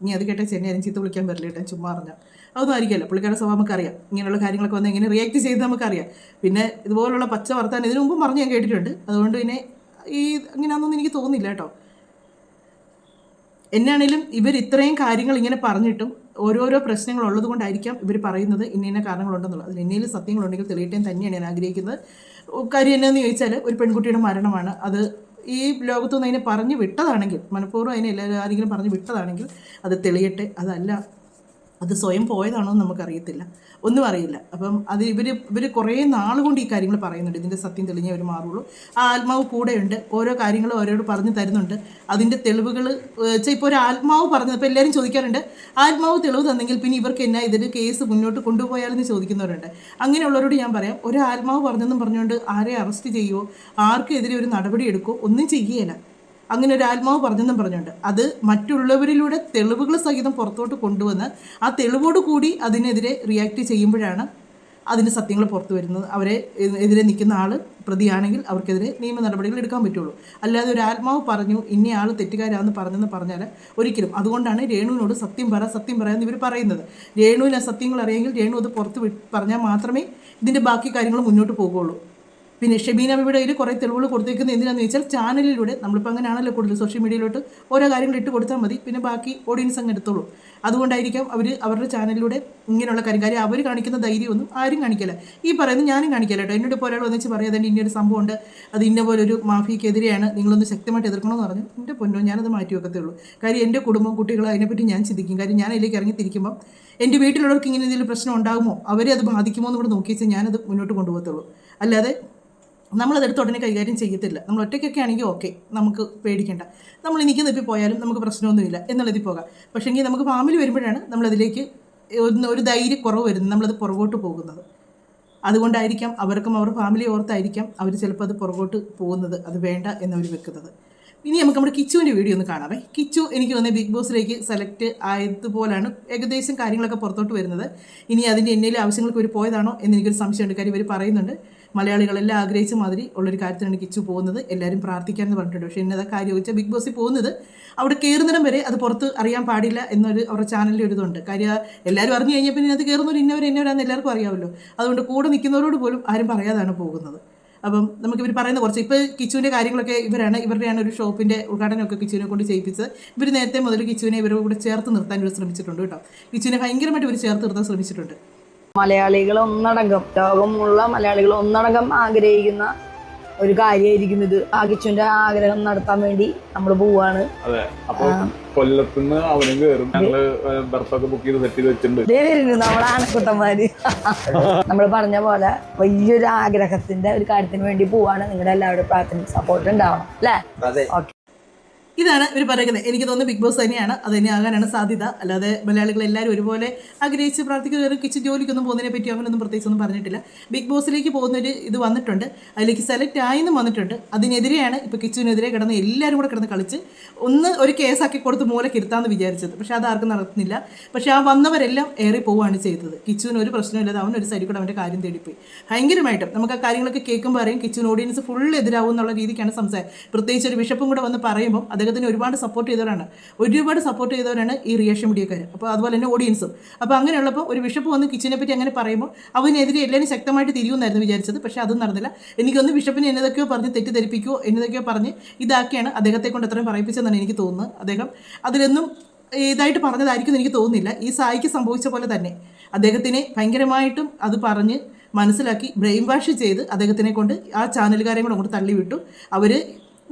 ഇനി അത് കേട്ടാൽ ചെന്നൈ ചീത്ത വിളിക്കാൻ പറ്റില്ല കേട്ടോ, ചുമ്മാ പറഞ്ഞാൽ അതൊന്നും ആയിരിക്കുമല്ലോ. പുള്ളിക്കാരുടെ സ്വഭാവം നമുക്കറിയാം. ഇങ്ങനെയുള്ള കാര്യങ്ങളൊക്കെ വന്ന് എങ്ങനെ റിയാക്ട് ചെയ്ത് നമുക്കറിയാം. പിന്നെ ഇതുപോലുള്ള പച്ച വർത്താനം ഇതിനു മുമ്പും പറഞ്ഞ് ഞാൻ കേട്ടിട്ടുണ്ട്. അതുകൊണ്ട് പിന്നെ ഈ ഇങ്ങനെയാണെന്നൊന്നും എനിക്ക് തോന്നുന്നില്ല കേട്ടോ. എന്നാണേലും ഇവർ ഇത്രയും കാര്യങ്ങൾ ഇങ്ങനെ പറഞ്ഞിട്ടും ഓരോരോ പ്രശ്നങ്ങൾ ഉള്ളത് കൊണ്ടായിരിക്കാം ഇവർ പറയുന്നത് ഇന്ന കാരണങ്ങളുണ്ടെന്നുള്ളത്. അതിൽ എന്നേലും സത്യങ്ങളുണ്ടെങ്കിൽ തെളിയിട്ടേം തന്നെയാണ് ഞാൻ ആഗ്രഹിക്കുന്നത്. കാര്യം എന്നാന്ന് ചോദിച്ചാൽ ഒരു പെൺകുട്ടിയുടെ മരണമാണ്. അത് ഈ ലോകത്തുനിന്ന് അതിനെ പറഞ്ഞു വിട്ടതാണെങ്കിൽ, മനഃപൂർവ്വം അതിനെ ആരെങ്കിലും പറഞ്ഞു വിട്ടതാണെങ്കിൽ അത് തെളിയട്ടെ. അതല്ല അത് സ്വയം പോയതാണോ എന്ന് നമുക്കറിയത്തില്ല, ഒന്നും അറിയില്ല. അപ്പം അത് ഇവർ കുറേ നാളുകൊണ്ട് ഈ കാര്യങ്ങൾ പറയുന്നുണ്ട്. ഇതിൻ്റെ സത്യം തെളിഞ്ഞേ അവർ മാറുള്ളൂ. ആ ആത്മാവ് കൂടെയുണ്ട്, ഓരോ കാര്യങ്ങളും അവരോട് പറഞ്ഞു തരുന്നുണ്ട്. അതിൻ്റെ തെളിവുകൾ വെച്ചാൽ ഇപ്പോൾ ഒരു ആത്മാവ് പറഞ്ഞത്, ഇപ്പോൾ എല്ലാവരും ചോദിക്കാറുണ്ട് ആത്മാവ് തെളിവ് തന്നെങ്കിൽ പിന്നെ ഇവർക്ക് എന്നാ ഇതിന് കേസ് മുന്നോട്ട് കൊണ്ടുപോയാലെന്ന് ചോദിക്കുന്നവരുണ്ട്. അങ്ങനെയുള്ളവരോട് ഞാൻ പറയാം, ഒരു ആത്മാവ് പറഞ്ഞെന്നും പറഞ്ഞുകൊണ്ട് ആരെ അറസ്റ്റ് ചെയ്യുമോ, ആർക്കെതിരെ ഒരു നടപടി എടുക്കുമോ, ഒന്നും ചെയ്യുകയില്ല. അങ്ങനെ ഒരു ആത്മാവ് പറഞ്ഞെന്നും പറഞ്ഞുകൊണ്ട് അത് മറ്റുള്ളവരിലൂടെ തെളിവുകൾ സഹിതം പുറത്തോട്ട് കൊണ്ടുവന്ന് ആ തെളിവോട് കൂടി അതിനെതിരെ റിയാക്ട് ചെയ്യുമ്പോഴാണ് അതിൻ്റെ സത്യങ്ങൾ പുറത്തു വരുന്നത്. അവരെ എതിരെ നിൽക്കുന്ന ആൾ പ്രതിയാണെങ്കിൽ അവർക്കെതിരെ നിയമ നടപടികൾ എടുക്കാൻ പറ്റുള്ളൂ. അല്ലാതെ ഒരു ആത്മാവ് പറഞ്ഞു ഇന്ന ആൾ തെറ്റുകാരാണെന്ന് പറഞ്ഞെന്ന് പറഞ്ഞാൽ ഒരിക്കലും. അതുകൊണ്ടാണ് രേണുവിനോട് സത്യം പറയാമെന്ന് ഇവർ പറയുന്നത്. രേണുവിന് ആ സത്യങ്ങൾ അറിയെങ്കിൽ രേണു അത് പുറത്ത് പറഞ്ഞാൽ മാത്രമേ ഇതിൻ്റെ ബാക്കി കാര്യങ്ങൾ മുന്നോട്ട് പോകുള്ളൂ. പിന്നെ ഷെബീന ബിബിയുടെ കയ്യിൽ കുറേ തെളിവുകൾ കൊടുത്തേക്കുന്നത് എന്തിനാണെന്ന് വെച്ചാൽ ചാനലിലൂടെ, നമ്മളിപ്പോൾ അങ്ങനെയാണല്ലോ കൂടുതൽ സോഷ്യൽ മീഡിയയിലോട്ട് ഓരോ കാര്യങ്ങൾ ഇട്ട് കൊടുത്താൽ മതി, പിന്നെ ബാക്കി ഓഡിയൻസ് അങ്ങ് എടുത്തോളൂ. അതുകൊണ്ടായിരിക്കാം അവർ അവരുടെ ചാനലിലൂടെ ഇങ്ങനെയുള്ള കാര്യം അവർ കാണിക്കുന്ന ധൈര്യമൊന്നും ആരും കാണിക്കില്ല. ഈ പറയുന്നത് ഞാനും കാണിക്കില്ല കേട്ടോ. എന്നോട് ഇപ്പോൾ ഒരാൾ ഒന്നിച്ച് പറയാതെ ഇന്നൊരു സംഭവം ഉണ്ട്, അത് ഇന്ന പോലൊരു മാഫിയക്കെതിരെയാണ്, നിങ്ങളൊന്ന് ശക്തമായിട്ട് എതിർക്കണമെന്ന് പറഞ്ഞു. എൻ്റെ പൊന്നോ, ഞാനത് മാറ്റി വെക്കത്തുള്ളൂ. കാര്യം എൻ്റെ കുടുംബം, കുട്ടികൾ, അതിനെപ്പറ്റി ഞാൻ ചിന്തിക്കും. കാര്യം ഞാൻ അതിലേക്ക് ഇറങ്ങിത്തിരിക്കുമ്പോൾ എൻ്റെ വീട്ടിലുള്ളവർക്ക് ഇങ്ങനെ എന്തെങ്കിലും പ്രശ്നം ഉണ്ടാകുമോ, അവരെ അത് ബാധിക്കുമോ എന്ന് കൂടെ നോക്കി വെച്ചാൽ ഞാനത് മുന്നോട്ട് കൊണ്ടുപോകത്തുള്ളൂ. അല്ലാതെ നമ്മളതെടുത്ത് ഉടനെ കൈകാര്യം ചെയ്യത്തില്ല. നമ്മൾ ഒറ്റയ്ക്കൊക്കെ ആണെങ്കിൽ ഓക്കെ, നമുക്ക് പേടിക്കേണ്ട, നമ്മൾ എനിക്ക് നിപ്പിൽ പോയാലും നമുക്ക് പ്രശ്നമൊന്നുമില്ല എന്നുള്ളതിൽ പോകാം. പക്ഷേങ്കിൽ നമുക്ക് ഫാമിലി വരുമ്പോഴാണ് നമ്മളതിലേക്ക് ഒരു ധൈര്യക്കുറവ് വരുന്നത്, നമ്മളത് പുറകോട്ട് പോകുന്നത്. അതുകൊണ്ടായിരിക്കാം അവർക്കും അവർ ഫാമിലി ഓർത്തായിരിക്കാം അവർ ചിലപ്പോൾ അത് പുറകോട്ട് പോകുന്നത്, അത് വേണ്ട എന്നവർ വെക്കുന്നത്. ഇനി നമുക്ക് നമ്മുടെ കിച്ചുവിൻ്റെ വീഡിയോ ഒന്ന് കാണാമേ. കിച്ചു എനിക്ക് തോന്നുന്നത് ബിഗ് ബോസിലേക്ക് സെലക്ട് ആയതുപോലാണ് ഏകദേശം കാര്യങ്ങളൊക്കെ പുറത്തോട്ട് വരുന്നത്. ഇനി അതിൻ്റെ എന്നേലും ആവശ്യങ്ങൾക്ക് ഇവർ പോയതാണോ എന്ന് എനിക്കൊരു സംശയമുണ്ട്. കാര്യം ഇവർ പറയുന്നുണ്ട് മലയാളികളെല്ലാം ആഗ്രഹിച്ച മാതിരി ഉള്ളൊരു കാര്യത്തിനാണ് കിച്ചു പോകുന്നത്, എല്ലാവരും പ്രാർത്ഥിക്കാമെന്ന് പറഞ്ഞിട്ടുണ്ട്. പക്ഷേ എന്നതാ കാര്യം വെച്ചാൽ ബിഗ് ബോസിൽ പോകുന്നത് അവിടെ കയറുന്നിടം വരെ അത് പുറത്ത് അറിയാൻ പാടില്ല എന്നൊരു അവരുടെ ചാനലിൽ ഒരു ഇതുണ്ട്. കാര്യം എല്ലാവരും അറിഞ്ഞു കഴിഞ്ഞാൽ പിന്നെ അത് കയറുന്നവർ ഇന്നവരാന്ന് എല്ലാവർക്കും അറിയാമല്ലോ. അതുകൊണ്ട് കൂടെ നിൽക്കുന്നവരോട് പോലും ആരും പറയാതാണ് പോകുന്നത്. അപ്പം നമുക്കിവർ പറയുന്ന കുറച്ച് ഇപ്പോൾ കിച്ചുവിൻ്റെ കാര്യങ്ങളൊക്കെ ഇവരുടെയാണ് ഒരു ഷോപ്പിൻ്റെ ഉദ്ഘാടനമൊക്കെ കിച്ചുവിനെ കൊണ്ട് ചെയ്യിപ്പിച്ചത്. ഇവർ നേരത്തെ മുതൽ കിച്ചുവിനെ ഇവരുടെ കൂടെ ചേർത്ത് നിർത്താൻ ഇവർ ശ്രമിച്ചിട്ടുണ്ട് കേട്ടോ. കിച്ചുവിനെ ഭയങ്കരമായിട്ട് ഇവർ ചേർത്ത് നിർത്താൻ ശ്രമിച്ചിട്ടുണ്ട്. മലയാളികൾ ഒന്നടങ്കം, ലോകമുള്ള മലയാളികൾ ഒന്നടങ്കം ആഗ്രഹിക്കുന്ന ഒരു കാര്യമായിരിക്കും ഇത്. ആ കിച്ചുവിന്റെ ആഗ്രഹം നടത്താൻ വേണ്ടി നമ്മൾ പോവാണ്. അതെ, അപ്പൊ കൊല്ലത്തുനിന്ന് അവനും കയറും. ഞങ്ങള് ബർത്തൊക്കെ ബുക്ക് ചെയ്ത് സെറ്റ് ചെയ്ത് വെച്ചിട്ടുണ്ട്. ഇതേ വരുന്നു നമ്മുടെ ആനക്കുട്ടന്മാര്. നമ്മൾ പറഞ്ഞ പോലെ വലിയൊരു ആഗ്രഹത്തിന്റെ ഒരു കാര്യത്തിന് വേണ്ടി പോവാണ്. നിങ്ങളുടെ എല്ലാവരുടെ പ്രാർത്ഥന സപ്പോർട്ട് ഉണ്ടാവണം അല്ലേ? ഓക്കെ, ഇതാണ് ഇവർ പറയുന്നത്. എനിക്ക് തോന്നുന്നു ബിഗ് ബോസ് തന്നെയാണ്, അത് തന്നെ ആകാനാണ് സാധ്യത. അല്ലാതെ മലയാളികൾ എല്ലാവരും ഒരുപോലെ ആഗ്രഹിച്ച് പ്രാർത്ഥിക്കുന്ന കിച്ചു ജോലിക്കൊന്നും പോകുന്നതിനെ പറ്റി അങ്ങനെയൊന്നും പ്രത്യേകിച്ചൊന്നും പറഞ്ഞിട്ടില്ല. ബിഗ് ബോസിലേക്ക് പോകുന്നൊരു ഇത് വന്നിട്ടുണ്ട്, അതിലേക്ക് സെലക്ട് ആയെന്നും വന്നിട്ടുണ്ട്. അതിനെതിരെയാണ് ഇപ്പോൾ കിച്ചുവിനെതിരെ കിടന്ന് എല്ലാവരും കൂടെ കിടന്ന് കളിച്ച് ഒരു കേസാക്കി കൊടുത്ത് മൂലക്ക് ഇരുത്താമെന്ന് വിചാരിച്ചത്. പക്ഷേ അത് ആർക്കും നടത്തുന്നില്ല. പക്ഷേ ആ വന്നവരെല്ലാം ഏറി പോവുകയാണ് ചെയ്തത്. കിച്ചുവിന് ഒരു പ്രശ്നമില്ലാതെ അവനൊരു സൈഡിൽ കൂടെ അവൻ്റെ കാര്യം തേടിപ്പോയി. ഭയങ്കരമായിട്ടും നമുക്ക് ആ കാര്യങ്ങളൊക്കെ കേൾക്കുമ്പോൾ അറിയും കിച്ചുവിന് ഓഡിയൻസ് ഫുൾ എതിരാവും എന്നുള്ള രീതിക്കാണ് സംസാരം. പ്രത്യേകിച്ച് ഒരു ബിഷപ്പും കൂടെ വന്ന് പറയുമ്പോൾ അദ്ദേഹത്തിന് ഒരുപാട് സപ്പോർട്ട് ചെയ്തവരാണ് ഈ റിയാക്ഷൻ മീഡിയക്കാർ. അപ്പോൾ അതുപോലെ തന്നെ ഓഡിയൻസും. അപ്പോൾ അങ്ങനെയുള്ളപ്പോൾ ഒരു ബിഷപ്പ് വന്ന് കിച്ചിനെ പറ്റി അങ്ങനെ പറയുമ്പോൾ അവനെതിരെ എല്ലാവരും ശക്തമായിട്ട് തിരിയുമെന്നായിരുന്നു വിചാരിച്ചത്. പക്ഷേ അതും നടന്നില്ല. എനിക്കൊന്ന് ബിഷപ്പിനെ എന്നതൊക്കെയോ പറഞ്ഞ് തെറ്റിദ്ധരിപ്പിക്കുകയോ എന്നതൊക്കെയോ പറഞ്ഞ് ഇതാക്കിയാണ് അദ്ദേഹത്തെ കൊണ്ട് അത്രയും പറയിപ്പിച്ചതെന്നാണ് എനിക്ക് തോന്നുന്നത്. അദ്ദേഹം അതിലൊന്നും ഇതായിട്ട് പറഞ്ഞതായിരിക്കും എനിക്ക് തോന്നുന്നില്ല. ഈ സായിക്ക് സംഭവിച്ച പോലെ തന്നെ അദ്ദേഹത്തിനെ ഭയങ്കരമായിട്ടും അത് പറഞ്ഞ് മനസ്സിലാക്കി ബ്രെയിൻ വാഷ് ചെയ്ത് അദ്ദേഹത്തിനെ കൊണ്ട് ആ ചാനലുകാരെയും കൂടെ അങ്ങോട്ട് തള്ളിവിട്ടു. അവർ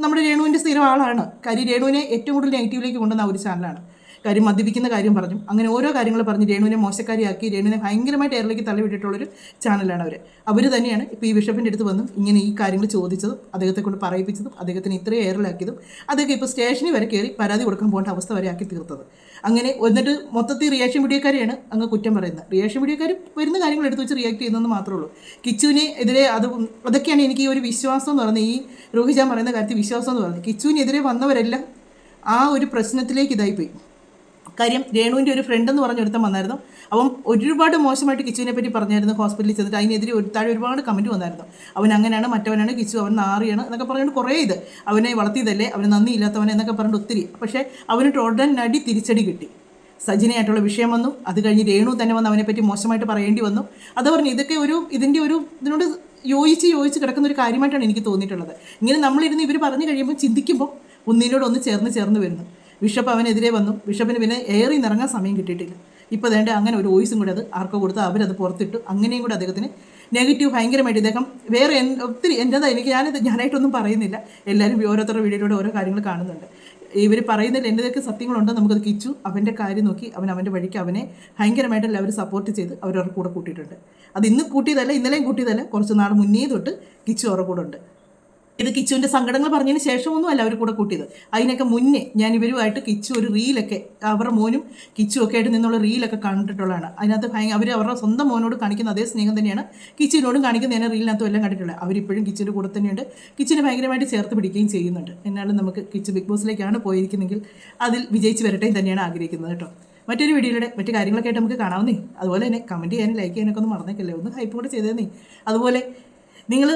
നമ്മുടെ രേണുവിൻ്റെ സ്ഥിരം ആളാണ്. കാര്യം രേണുവിനെ ഏറ്റവും കൂടുതൽ നെഗറ്റീവിലേക്ക് കൊണ്ടുവന്ന ഒരു ചാനലാണ്. കാര്യം മദ്യപിക്കുന്ന കാര്യം പറഞ്ഞു, അങ്ങനെ ഓരോ കാര്യങ്ങൾ പറഞ്ഞ് രേണുവിനെ മോശക്കാരിയാക്കി രേണുവിനെ ഭയങ്കരമായിട്ട് എയറിലേക്ക് തള്ളിവിട്ടിട്ടുള്ളൊരു ചാനലാണ് അവർ തന്നെയാണ് ഇപ്പോൾ ഈ ബിഷപ്പിൻ്റെ അടുത്ത് വന്നും ഇങ്ങനെ ഈ കാര്യങ്ങൾ ചോദിച്ചതും അദ്ദേഹത്തെ കൊണ്ട് പറയിപ്പിച്ചതും അദ്ദേഹത്തിന് ഇത്രയും എയറിലാക്കിയതും അദ്ദേഹം ഇപ്പോൾ സ്റ്റേഷനിൽ വരെ കയറി പരാതി കൊടുക്കാൻ പോകേണ്ട അവസ്ഥ വരെ ആക്കി തീർത്തത്. അങ്ങനെ എന്നിട്ട് മൊത്തത്തിൽ റിയാക്ഷൻ മീഡിയക്കാരെയാണ് അങ്ങ് കുറ്റം പറയുന്നത്. റിയാക്ഷൻ മീഡിയക്കാർ വരുന്ന കാര്യങ്ങൾ എടുത്ത് വെച്ച് റിയാക്ട് ചെയ്യുന്നതെന്ന് മാത്രമേ ഉള്ളൂ. കിച്ചുവിനെ എതിരെ അതൊക്കെയാണ് എനിക്ക് ഈ ഒരു വിശ്വാസം എന്ന് പറയുന്നത്. ഈ റോഹിജാൻ പറയുന്ന കാര്യത്തിൽ വിശ്വാസം എന്ന് പറയുന്നത് കിച്ചുവിനെതിരെ വന്നവരെല്ലാം ആ ഒരു പ്രശ്നത്തിലേക്ക് ഇതായിപ്പോയി. കാര്യം രേണുവിൻ്റെ ഒരു ഫ്രണ്ട് എന്ന് പറഞ്ഞൊരുത്തം വന്നായിരുന്നു. അവൻ ഒരുപാട് മോശമായിട്ട് കിച്ചുവിനെ പറ്റി പറഞ്ഞായിരുന്നു ഹോസ്പിറ്റലിൽ ചെന്നിട്ട്. അതിനെതിരെ താഴെ ഒരുപാട് കമൻറ്റ് വന്നായിരുന്നു. അവൻ അങ്ങനെയാണ്, മറ്റവനാണ്, കിച്ചു അവൻ നാറിയാണ് എന്നൊക്കെ പറഞ്ഞുകൊണ്ട് കുറേ ഇത് അവനെ വളർത്തിയതല്ലേ, അവന് നന്ദി ഇല്ലാത്തവനെ എന്നൊക്കെ പറഞ്ഞിട്ട് ഒത്തിരി. പക്ഷേ അവന് ടോട്ടൽ നടി തിരിച്ചടി കിട്ടി. സജിനയായിട്ടുള്ള വിഷയം വന്നു. അത് കഴിഞ്ഞ് രേണു തന്നെ വന്ന് അവനെപ്പറ്റി മോശമായിട്ട് പറയേണ്ടി വന്നു. അത് പറഞ്ഞു ഇതൊക്കെ ഇതിനോട് യോജിച്ച് കിടക്കുന്ന ഒരു കാര്യമായിട്ടാണ് എനിക്ക് തോന്നിയിട്ടുള്ളത്. ഇങ്ങനെ നമ്മളിരുന്ന് ഇവർ പറഞ്ഞു കഴിയുമ്പോൾ ചിന്തിക്കുമ്പോൾ ഒന്നിനോടൊന്ന് ചേർന്ന് വരുന്നു. ബിഷപ്പ് അവനെതിരെ വന്നു. ബിഷപ്പിന് പിന്നെ ഏറി നിറങ്ങാൻ സമയം കിട്ടിയിട്ടില്ല. ഇപ്പോൾ വേണ്ട അങ്ങനെ ഒരു വോയിസും കൂടെ അത് ആർക്കോ കൊടുത്ത് അവരത് പുറത്തിട്ടു. അങ്ങനെയും കൂടെ അദ്ദേഹത്തിന് നെഗറ്റീവ് ഭയങ്കരമായിട്ട് ഇദ്ദേഹം വേറെ ഒത്തിരി എൻ്റെതാ ഞാനായിട്ടൊന്നും പറയുന്നില്ല, എല്ലാവരും ഓരോരുത്തരുടെ വീഡിയോയിലൂടെ ഓരോ കാര്യങ്ങൾ കാണുന്നുണ്ട്. ഇവർ പറയുന്നതിൽ എൻ്റെതൊക്കെ സത്യങ്ങളുണ്ടോ നമുക്കത് കിച്ചു അവൻ്റെ കാര്യം നോക്കി അവൻ്റെ വഴിക്ക് അവനെ ഭയങ്കരമായിട്ട് എല്ലാവരും സപ്പോർട്ട് ചെയ്ത് അവരവരുടെ കൂടെ കൂട്ടിയിട്ടുണ്ട്. അത് ഇന്ന് കൂട്ടിയതല്ല, ഇന്നലെയും കൂട്ടിയതല്ല, കുറച്ച് നാൾ മുന്നേ തൊട്ട് കിച്ചു അവരുടെ കൂടെ ഉണ്ട്. ഇത് കിച്ചുവിൻ്റെ സങ്കടങ്ങൾ പറഞ്ഞതിന് ശേഷമൊന്നും അല്ല അവർ കൂടെ കൂട്ടിയത്. അതിനൊക്കെ മുന്നേ ഞാൻ ഇവരുമായിട്ട് കിച്ചു ഒരു റീലൊക്കെ അവരുടെ മോനും കിച്ചു ഒക്കെ ആയിട്ട് നിന്നുള്ള റീലൊക്കെ കണ്ടിട്ടുള്ളതാണ്. അതിനകത്ത് അവർ അവരുടെ സ്വന്തം മോനോട് കാണിക്കുന്ന അതേ സ്നേഹം തന്നെയാണ് കിച്ചുവിനോടും കാണിക്കുന്ന ഞാൻ റീലിനകത്തും എല്ലാം കണ്ടിട്ടുള്ളത്. അവരിപ്പോഴും കിച്ചുവിൻ്റെ കൂടെ തന്നെയുണ്ട്, കിച്ചുവിനെ ഭയങ്കരമായിട്ട് ചേർത്ത് പിടിക്കുകയും ചെയ്യുന്നുണ്ട്. എന്നാലും നമുക്ക് കിച്ചു ബിഗ് ബോസിലേക്കാണ് പോയിരിക്കുന്നെങ്കിൽ അതിൽ വിജയിച്ച് വരട്ടെ തന്നെയാണ് ആഗ്രഹിക്കുന്നത് കേട്ടോ. മറ്റൊരു വീഡിയോയിലൂടെ മറ്റു കാര്യങ്ങളൊക്കെ ആയിട്ട് നമുക്ക് കാണാവുന്നേ. അതുപോലെ തന്നെ കമൻറ്റ് ചെയ്യാനും ലൈക്ക് ചെയ്യാനൊക്കെ ഒന്ന് മറന്നേക്കല്ലേ, ഒന്ന് ഹൈപ്പ് കൂടെ ചെയ്തേന്നേ. അതുപോലെ നിങ്ങൾ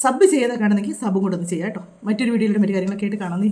സബ് ചെയ്യാതെ കാണുന്നെങ്കിൽ സബും കൂടെ ഒന്ന് ചെയ്യാം കേട്ടോ. മറ്റൊരു വീഡിയോയിലൂടെ മറ്റു കാര്യങ്ങളൊക്കെ ആയിട്ട് കാണാവുന്നേ.